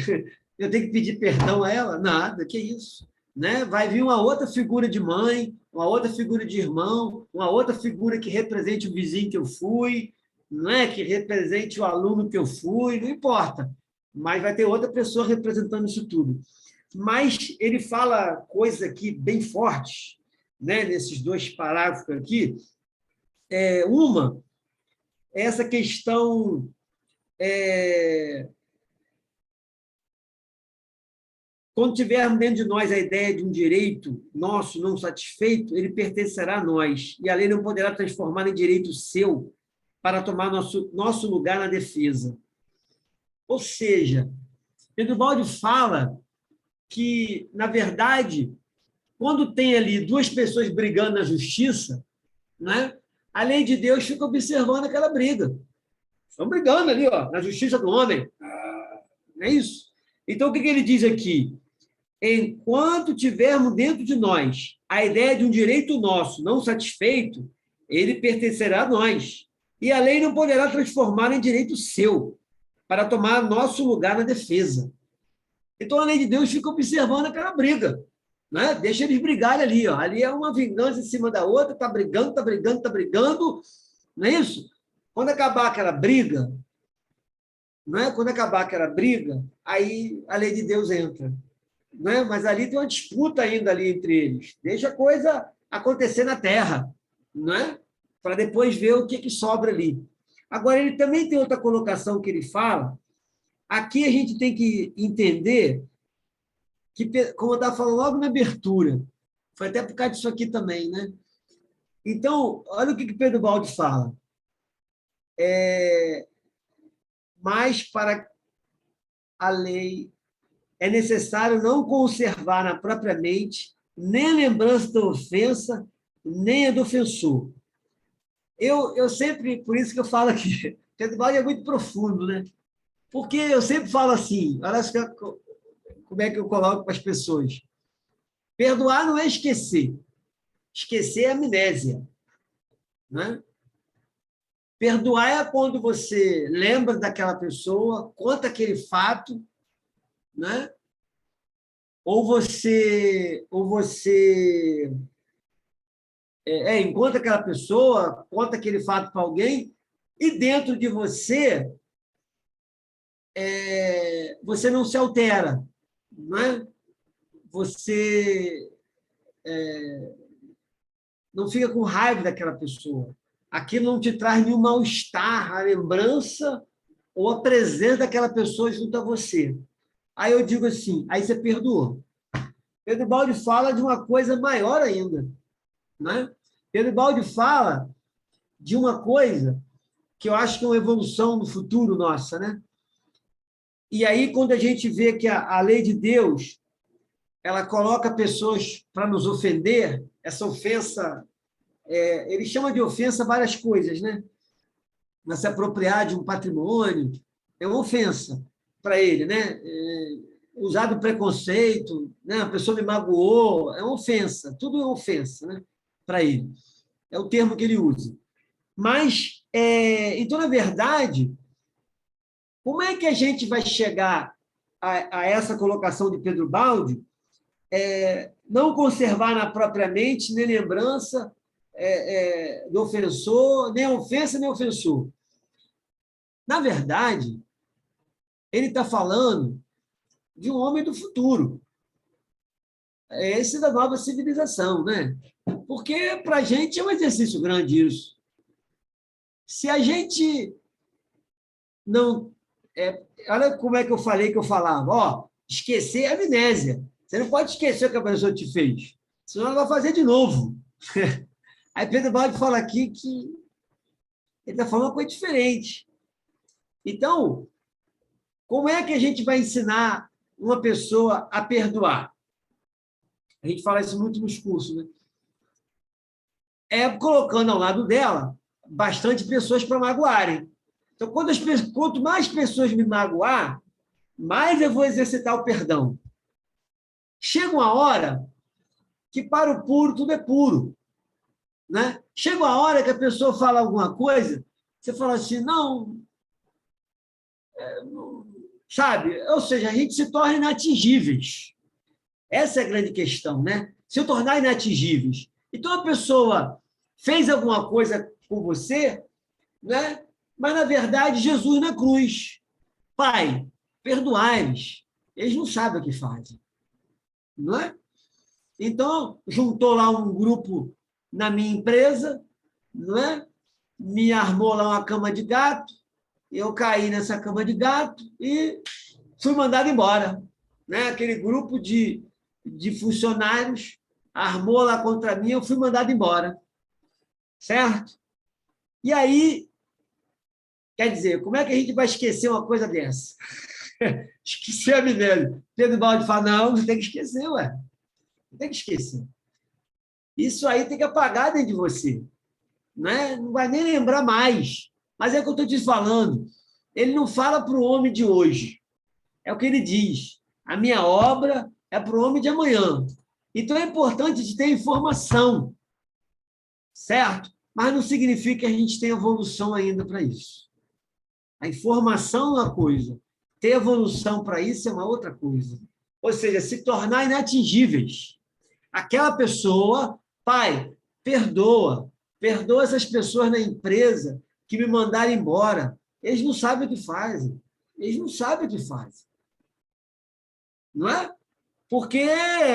eu tenho que pedir perdão a ela. Nada, que isso. Né? Vai vir uma outra figura de mãe, uma outra figura de irmão, uma outra figura que represente o vizinho que eu fui, não é? Que represente o aluno que eu fui, não importa. Mas vai ter outra pessoa representando isso tudo. Mas ele fala coisas aqui bem fortes, né? Nesses dois parágrafos aqui. Uma é essa questão quando tivermos dentro de nós a ideia de um direito nosso não satisfeito, ele pertencerá a nós, e a lei não poderá transformar em direito seu para tomar nosso lugar na defesa. Ou seja, Pedro Baldi fala que, na verdade, quando tem ali duas pessoas brigando na justiça, né, a lei de Deus fica observando aquela briga. Estão brigando ali, ó, na justiça do homem. Não é isso? Então, o que ele diz aqui? Enquanto tivermos dentro de nós a ideia de um direito nosso não satisfeito, ele pertencerá a nós. E a lei não poderá transformar em direito seu, para tomar nosso lugar na defesa. Então, a lei de Deus fica observando aquela briga. Né? Deixa eles brigarem ali. Ó. Ali é uma vingança em cima da outra, está brigando, está brigando, está brigando. Não é isso? Quando acabar aquela briga, não é? Quando acabar aquela briga, aí a lei de Deus entra. Né? Mas ali tem uma disputa ainda ali entre eles. Deixa a coisa acontecer na terra, né? Para depois ver o que sobra ali. Agora, ele também tem outra colocação que ele fala. Aqui a gente tem que entender que, como eu estava falando logo na abertura, foi até por causa disso aqui também, né? Então, olha o que Pedro Baldi fala. Mas para a lei é necessário não conservar na própria mente nem a lembrança da ofensa, nem a do ofensor. Eu sempre, por isso que eu falo aqui, Pedro Baldi é muito profundo, né? Porque eu sempre falo assim, olha como é que eu coloco para as pessoas. Perdoar não é esquecer. Esquecer é amnésia. Né? Perdoar é quando você lembra daquela pessoa, conta aquele fato, né? ou você encontra aquela pessoa, conta aquele fato para alguém, e dentro de você, você não se altera. Não é? Você não fica com raiva daquela pessoa. Aquilo não te traz nenhum mal-estar, a lembrança ou a presença daquela pessoa junto a você. Aí eu digo assim, aí você perdoou. Pedro Baldi fala de uma coisa maior ainda. Né? Pedro Baldi fala de uma coisa que eu acho que é uma evolução no futuro nossa. Né? E aí, quando a gente vê que a lei de Deus ela coloca pessoas para nos ofender, essa ofensa, ele chama de ofensa várias coisas, né? Mas se apropriar de um patrimônio é uma ofensa para ele, né? Usar do preconceito, né? A pessoa me magoou, é uma ofensa, tudo é uma ofensa, né? Para ele. É o termo que ele usa. Mas, então, na verdade, como é que a gente vai chegar a essa colocação de Pedro Baldi? Não conservar na própria mente nem lembrança do ofensor, nem ofensa, nem ofensor. Na verdade, ele está falando de um homem do futuro. Esse da nova civilização, né? Porque para a gente é um exercício grande isso. Se a gente não... olha como é que eu falei que eu falava. Ó, esquecer é amnésia. Você não pode esquecer o que a pessoa te fez, senão ela vai fazer de novo. Aí Pedro Baldi fala aqui que ele está falando uma coisa diferente. Então, como é que a gente vai ensinar uma pessoa a perdoar? A gente fala isso muito nos cursos, né? Colocando ao lado dela bastante pessoas para magoarem. Então, quanto mais pessoas me magoar, mais eu vou exercitar o perdão. Chega uma hora que para o puro tudo é puro, né? Chega uma hora que a pessoa fala alguma coisa, você fala assim, não, sabe? Ou seja, a gente se torna inatingíveis. Essa é a grande questão, né? Se tornar inatingíveis. Então, a pessoa fez alguma coisa com você, né? Mas, na verdade, Jesus na cruz. Pai, perdoai-lhes. Eles não sabem o que fazem. Não é? Então, juntou lá um grupo na minha empresa, não é? Me armou lá uma cama de gato, eu caí nessa cama de gato e fui mandado embora. Né? Aquele grupo de funcionários armou lá contra mim, eu fui mandado embora. Certo? E aí, quer dizer, como é que a gente vai esquecer uma coisa dessa? Esquecer a amnésia. Pedro Baldi fala, não, não tem que esquecer, ué. Não tem que esquecer. Isso aí tem que apagar dentro de você. Né? Não vai nem lembrar mais. Mas é o que eu estou te falando. Ele não fala para o homem de hoje. É o que ele diz. A minha obra é para o homem de amanhã. Então, é importante de ter informação. Certo? Mas não significa que a gente tem evolução ainda para isso. A informação é uma coisa. Ter evolução para isso é uma outra coisa. Ou seja, se tornar inatingíveis. Aquela pessoa, pai, perdoa essas pessoas na empresa que me mandaram embora. Eles não sabem o que fazem. Eles não sabem o que fazem. Não é? Porque,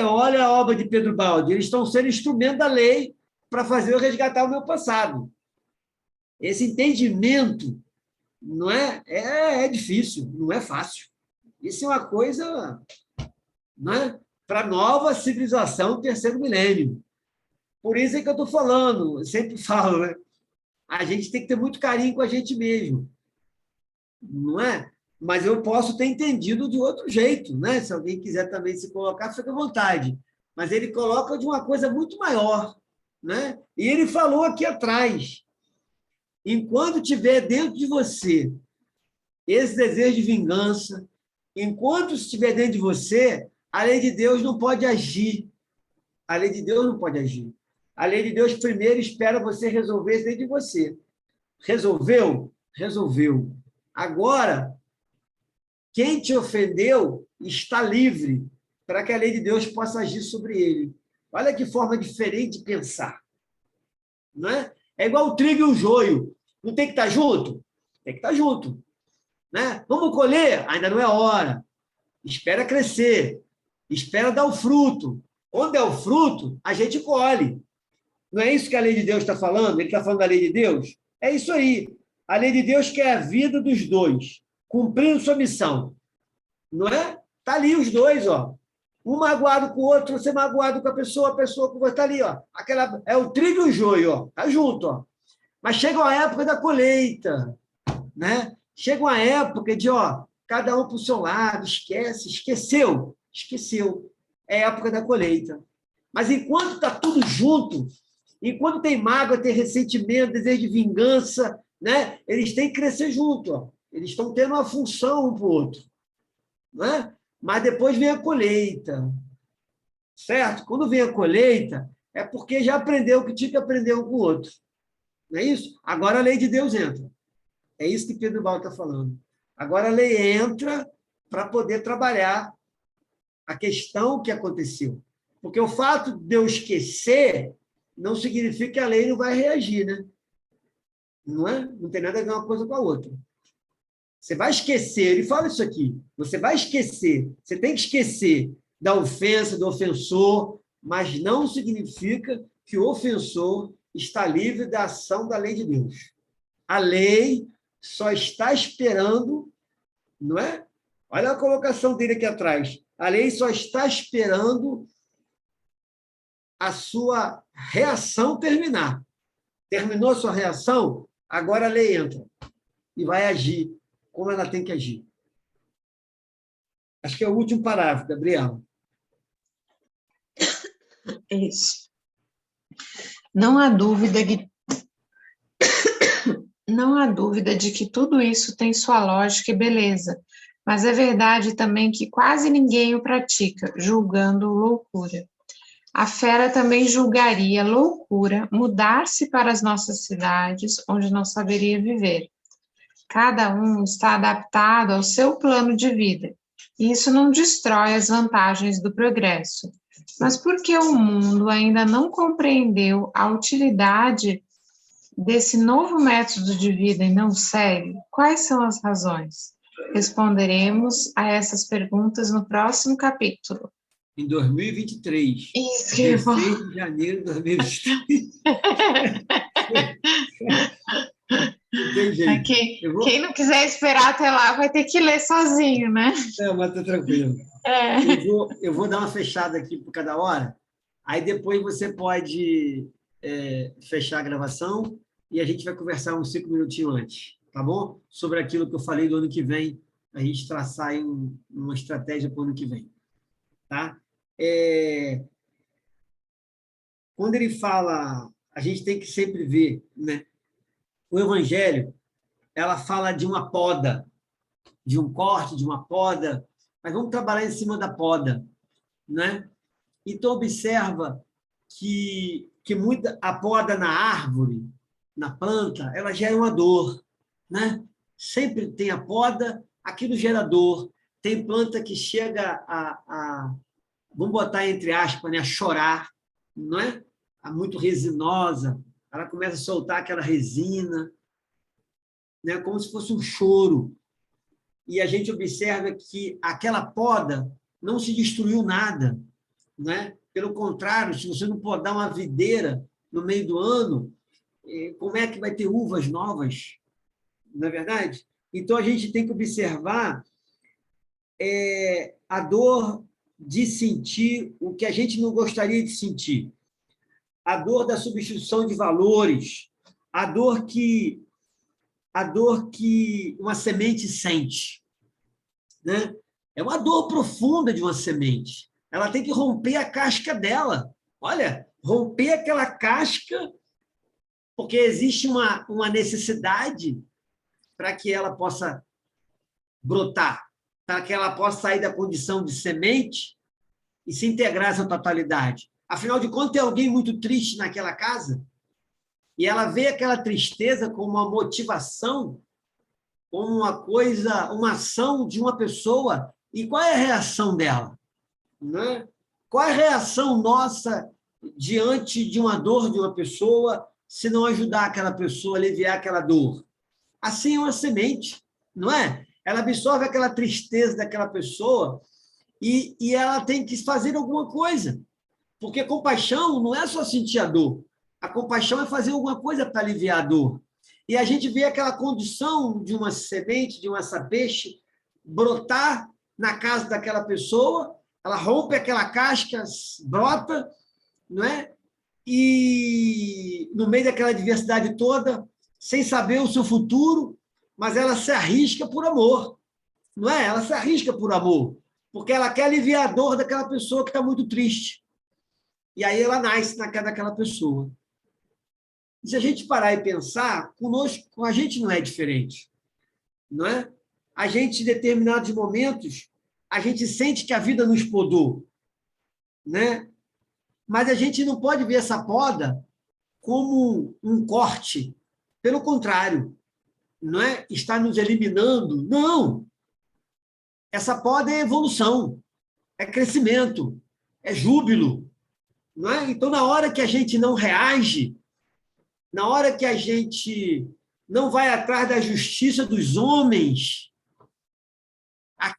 olha a obra de Pedro Baldi, eles estão sendo instrumento da lei para fazer eu resgatar o meu passado. Esse entendimento não é difícil, não é fácil. Isso é uma coisa, né, para a nova civilização, terceiro milênio. Por isso é que eu estou falando, eu sempre falo, né? A gente tem que ter muito carinho com a gente mesmo, não é? Mas eu posso ter entendido de outro jeito, né? Se alguém quiser também se colocar, fica à vontade. Mas ele coloca de uma coisa muito maior, né? E ele falou aqui atrás, enquanto tiver dentro de você esse desejo de vingança, enquanto estiver dentro de você, a lei de Deus não pode agir. A lei de Deus não pode agir. A lei de Deus primeiro espera você resolver isso dentro de você. Resolveu? Resolveu. Agora, quem te ofendeu está livre para que a lei de Deus possa agir sobre ele. Olha que forma diferente de pensar. Não é? É igual o trigo e o joio. Não tem que estar junto? Tem que estar junto. Né? Vamos colher? Ainda não é hora. Espera crescer. Espera dar o fruto. Quando é o fruto, a gente colhe. Não é isso que a lei de Deus está falando? Ele está falando da lei de Deus? É isso aí. A lei de Deus quer a vida dos dois, cumprindo sua missão. Não é? Está ali os dois, ó. Um magoado com o outro, você magoado com a pessoa com você. Está ali, ó. É o trigo e o joio, ó. Está junto, ó. Mas chega a época da colheita, né? Chega uma época de, ó, cada um para o seu lado, esqueceu. É a época da colheita. Mas enquanto está tudo junto, enquanto tem mágoa, tem ressentimento, desejo de vingança, né? Eles têm que crescer junto, ó. Eles estão tendo uma função um para o outro, né? Mas depois vem a colheita, certo? Quando vem a colheita, é porque já aprendeu o que tinha que aprender um com o outro. Não é isso? Agora a lei de Deus entra. É isso que Pedro Baldi está falando. Agora a lei entra para poder trabalhar a questão que aconteceu. Porque o fato de eu esquecer não significa que a lei não vai reagir, né? Não é? Não tem nada a ver uma coisa com a outra. Você vai esquecer, ele fala isso aqui, você vai esquecer, você tem que esquecer da ofensa, do ofensor, mas não significa que o ofensor está livre da ação da lei de Deus. A lei só está esperando, não é? Olha a colocação dele aqui atrás. A lei só está esperando a sua reação terminar. Terminou a sua reação, agora a lei entra e vai agir como ela tem que agir. Acho que é o último parágrafo, Gabriela. Isso. Não há dúvida de que tudo isso tem sua lógica e beleza, mas é verdade também que quase ninguém o pratica, julgando loucura. A fera também julgaria loucura mudar-se para as nossas cidades, onde não saberia viver. Cada um está adaptado ao seu plano de vida, e isso não destrói as vantagens do progresso. Mas por que o mundo ainda não compreendeu a utilidade desse novo método de vida e não segue? Quais são as razões? Responderemos a essas perguntas no próximo capítulo. Em 2023. Isso que 16 de janeiro de 2023. Não tem jeito. Quem não quiser esperar até lá vai ter que ler sozinho, né? Não, mas tá tranquilo. É. Eu vou dar uma fechada aqui por cada hora, aí depois você pode fechar a gravação e a gente vai conversar uns 5 minutinhos antes, tá bom? Sobre aquilo que eu falei do ano que vem, a gente traçar aí uma estratégia para o ano que vem. Tá? Quando ele fala, a gente tem que sempre ver, né? O Evangelho, ela fala de uma poda, de um corte, de uma poda, mas vamos trabalhar em cima da poda, né? Então, observa que a poda na árvore, na planta, ela gera uma dor, né? Sempre tem a poda, aquilo gera dor. Tem planta que chega vamos botar entre aspas, né, a chorar, não é? Muito resinosa, ela começa a soltar aquela resina, né, como se fosse um choro. E a gente observa que aquela poda não se destruiu nada, né? Pelo contrário, se você não podar uma videira no meio do ano, como é que vai ter uvas novas? Não é verdade? Então, a gente tem que observar a dor de sentir o que a gente não gostaria de sentir, a dor da substituição de valores, a dor que uma semente sente, né? É uma dor profunda de uma semente. Ela tem que romper a casca dela. Olha, romper aquela casca, porque existe uma necessidade para que ela possa brotar, para que ela possa sair da condição de semente e se integrar essa totalidade. Afinal de contas, tem alguém muito triste naquela casa e ela vê aquela tristeza como uma motivação, como uma coisa, uma ação de uma pessoa. E qual é a reação dela? Né? Qual é a reação nossa diante de uma dor de uma pessoa, se não ajudar aquela pessoa a aliviar aquela dor? Assim é uma semente, não é? Ela absorve aquela tristeza daquela pessoa e ela tem que fazer alguma coisa. Porque compaixão não é só sentir a dor. A compaixão é fazer alguma coisa para aliviar a dor. E a gente vê aquela condição de uma semente, de uma peixe, brotar na casa daquela pessoa, ela rompe aquela casca, brota, não é? E no meio daquela diversidade toda, sem saber o seu futuro, mas ela se arrisca por amor, não é? Ela se arrisca por amor, porque ela quer aliviar a dor daquela pessoa que está muito triste. E aí ela nasce na casa daquela pessoa. E se a gente parar e pensar, conosco, com a gente não é diferente, não é? A gente, em determinados momentos, a gente sente que a vida nos podou, né? Mas a gente não pode ver essa poda como um corte. Pelo contrário, não é? Está nos eliminando. Não! Essa poda é evolução, é crescimento, é júbilo, não é? Então, na hora que a gente não reage, na hora que a gente não vai atrás da justiça dos homens,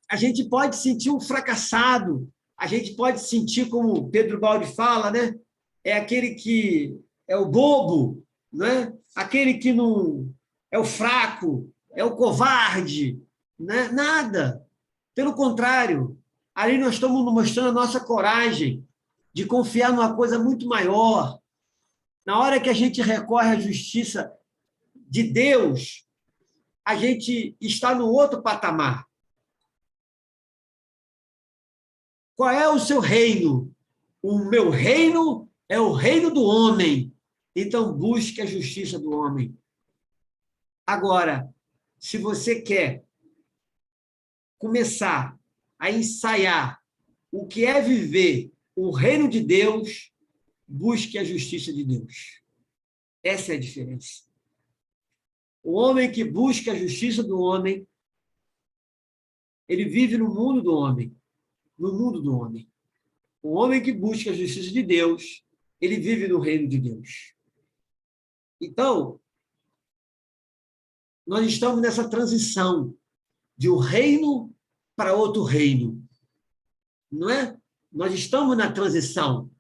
a gente pode sentir um fracassado, a gente pode sentir, como Pedro Baldi fala, né? É aquele que é o bobo, né? Aquele que não é o fraco, é o covarde, né? Nada. Pelo contrário, ali nós estamos mostrando a nossa coragem de confiar numa coisa muito maior. Na hora que a gente recorre à justiça de Deus, a gente está no outro patamar. Qual é o seu reino? O meu reino é o reino do homem. Então, busque a justiça do homem. Agora, se você quer começar a ensaiar o que é viver o reino de Deus, busque a justiça de Deus. Essa é a diferença. O homem que busca a justiça do homem, ele vive no mundo do homem. No mundo do homem. O homem que busca a justiça de Deus, ele vive no reino de Deus. Então, nós estamos nessa transição de um reino para outro reino. Não é? Nós estamos na transição.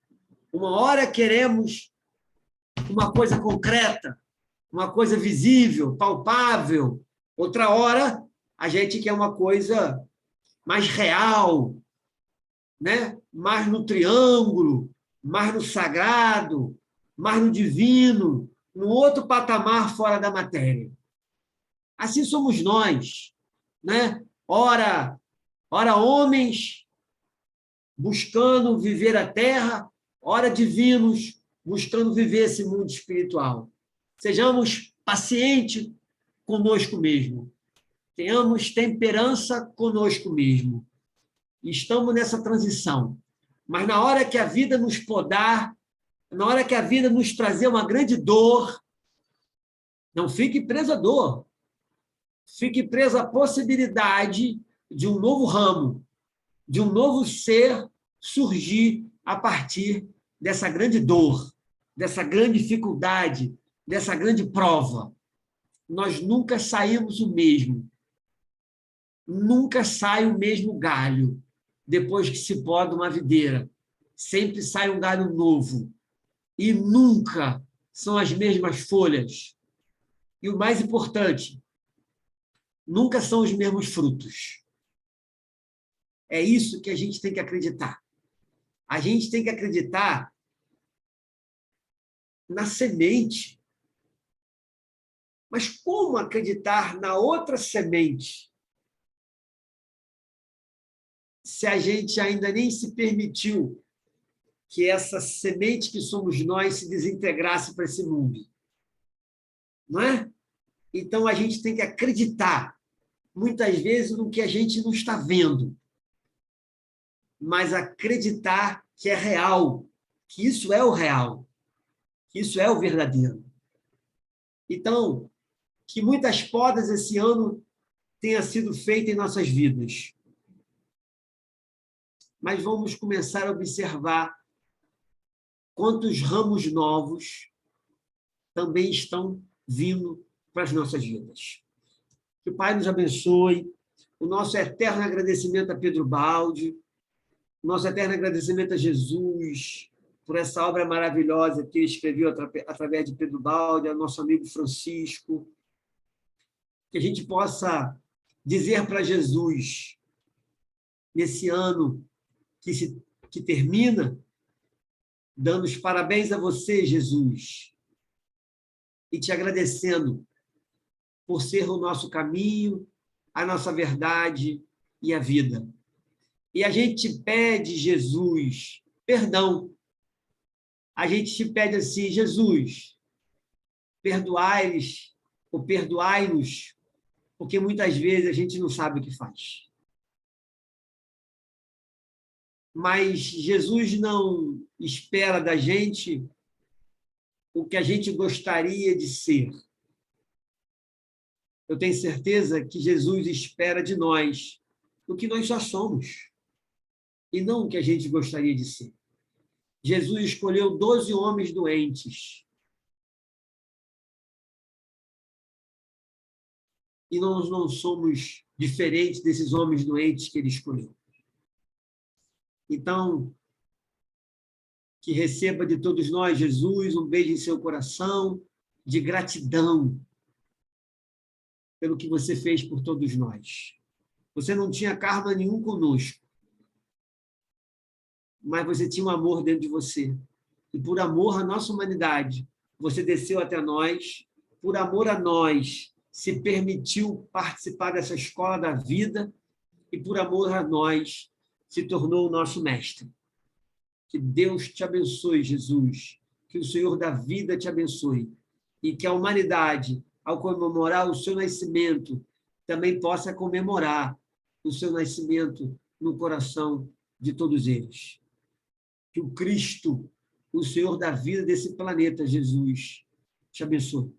Uma hora queremos uma coisa concreta, uma coisa visível, palpável. Outra hora, a gente quer uma coisa mais real, né? Mais no triângulo, mais no sagrado, mais no divino, no outro patamar fora da matéria. Assim somos nós, né? Ora homens buscando viver a terra, ora divinos buscando viver esse mundo espiritual. Sejamos pacientes conosco mesmo. Tenhamos temperança conosco mesmo. Estamos nessa transição. Mas na hora que a vida nos podar, na hora que a vida nos trazer uma grande dor, não fique preso à dor. Fique preso à possibilidade de um novo ramo, de um novo ser surgir a partir dessa grande dor, dessa grande dificuldade, dessa grande prova. Nós nunca saímos o mesmo. Nunca sai o mesmo galho depois que se poda uma videira. Sempre sai um galho novo. E nunca são as mesmas folhas. E o mais importante, nunca são os mesmos frutos. É isso que a gente tem que acreditar. A gente tem que acreditar na semente. Mas como acreditar na outra semente se a gente ainda nem se permitiu que essa semente que somos nós se desintegrasse para esse mundo? Não é? Então, a gente tem que acreditar, muitas vezes, no que a gente não está vendo, mas acreditar que é real, que isso é o real, que isso é o verdadeiro. Então, que muitas podas esse ano tenham sido feitas em nossas vidas. Mas vamos começar a observar quantos ramos novos também estão vindo para as nossas vidas. Que o Pai nos abençoe. O nosso eterno agradecimento a Pedro Baldi, o nosso eterno agradecimento a Jesus por essa obra maravilhosa que ele escreveu através de Pedro Baldi, ao nosso amigo Francisco. Que a gente possa dizer para Jesus, nesse ano que termina, dando os parabéns a você, Jesus, e te agradecendo por ser o nosso caminho, a nossa verdade e a vida. E a gente te pede, Jesus, perdão. A gente te pede assim, Jesus, perdoai-lhes ou perdoai-nos, porque muitas vezes a gente não sabe o que faz. Mas Jesus não espera da gente o que a gente gostaria de ser. Eu tenho certeza que Jesus espera de nós o que nós já somos, e não o que a gente gostaria de ser. Jesus escolheu 12 homens doentes. E nós não somos diferentes desses homens doentes que ele escolheu. Então, que receba de todos nós, Jesus, um beijo em seu coração, de gratidão pelo que você fez por todos nós. Você não tinha karma nenhum conosco, mas você tinha um amor dentro de você. E por amor à nossa humanidade, você desceu até nós, por amor a nós, se permitiu participar dessa escola da vida e por amor a nós, se tornou o nosso mestre. Que Deus te abençoe, Jesus. Que o Senhor da vida te abençoe. E que a humanidade, ao comemorar o seu nascimento, também possa comemorar o seu nascimento no coração de todos eles. Que o Cristo, o Senhor da vida desse planeta, Jesus, te abençoe.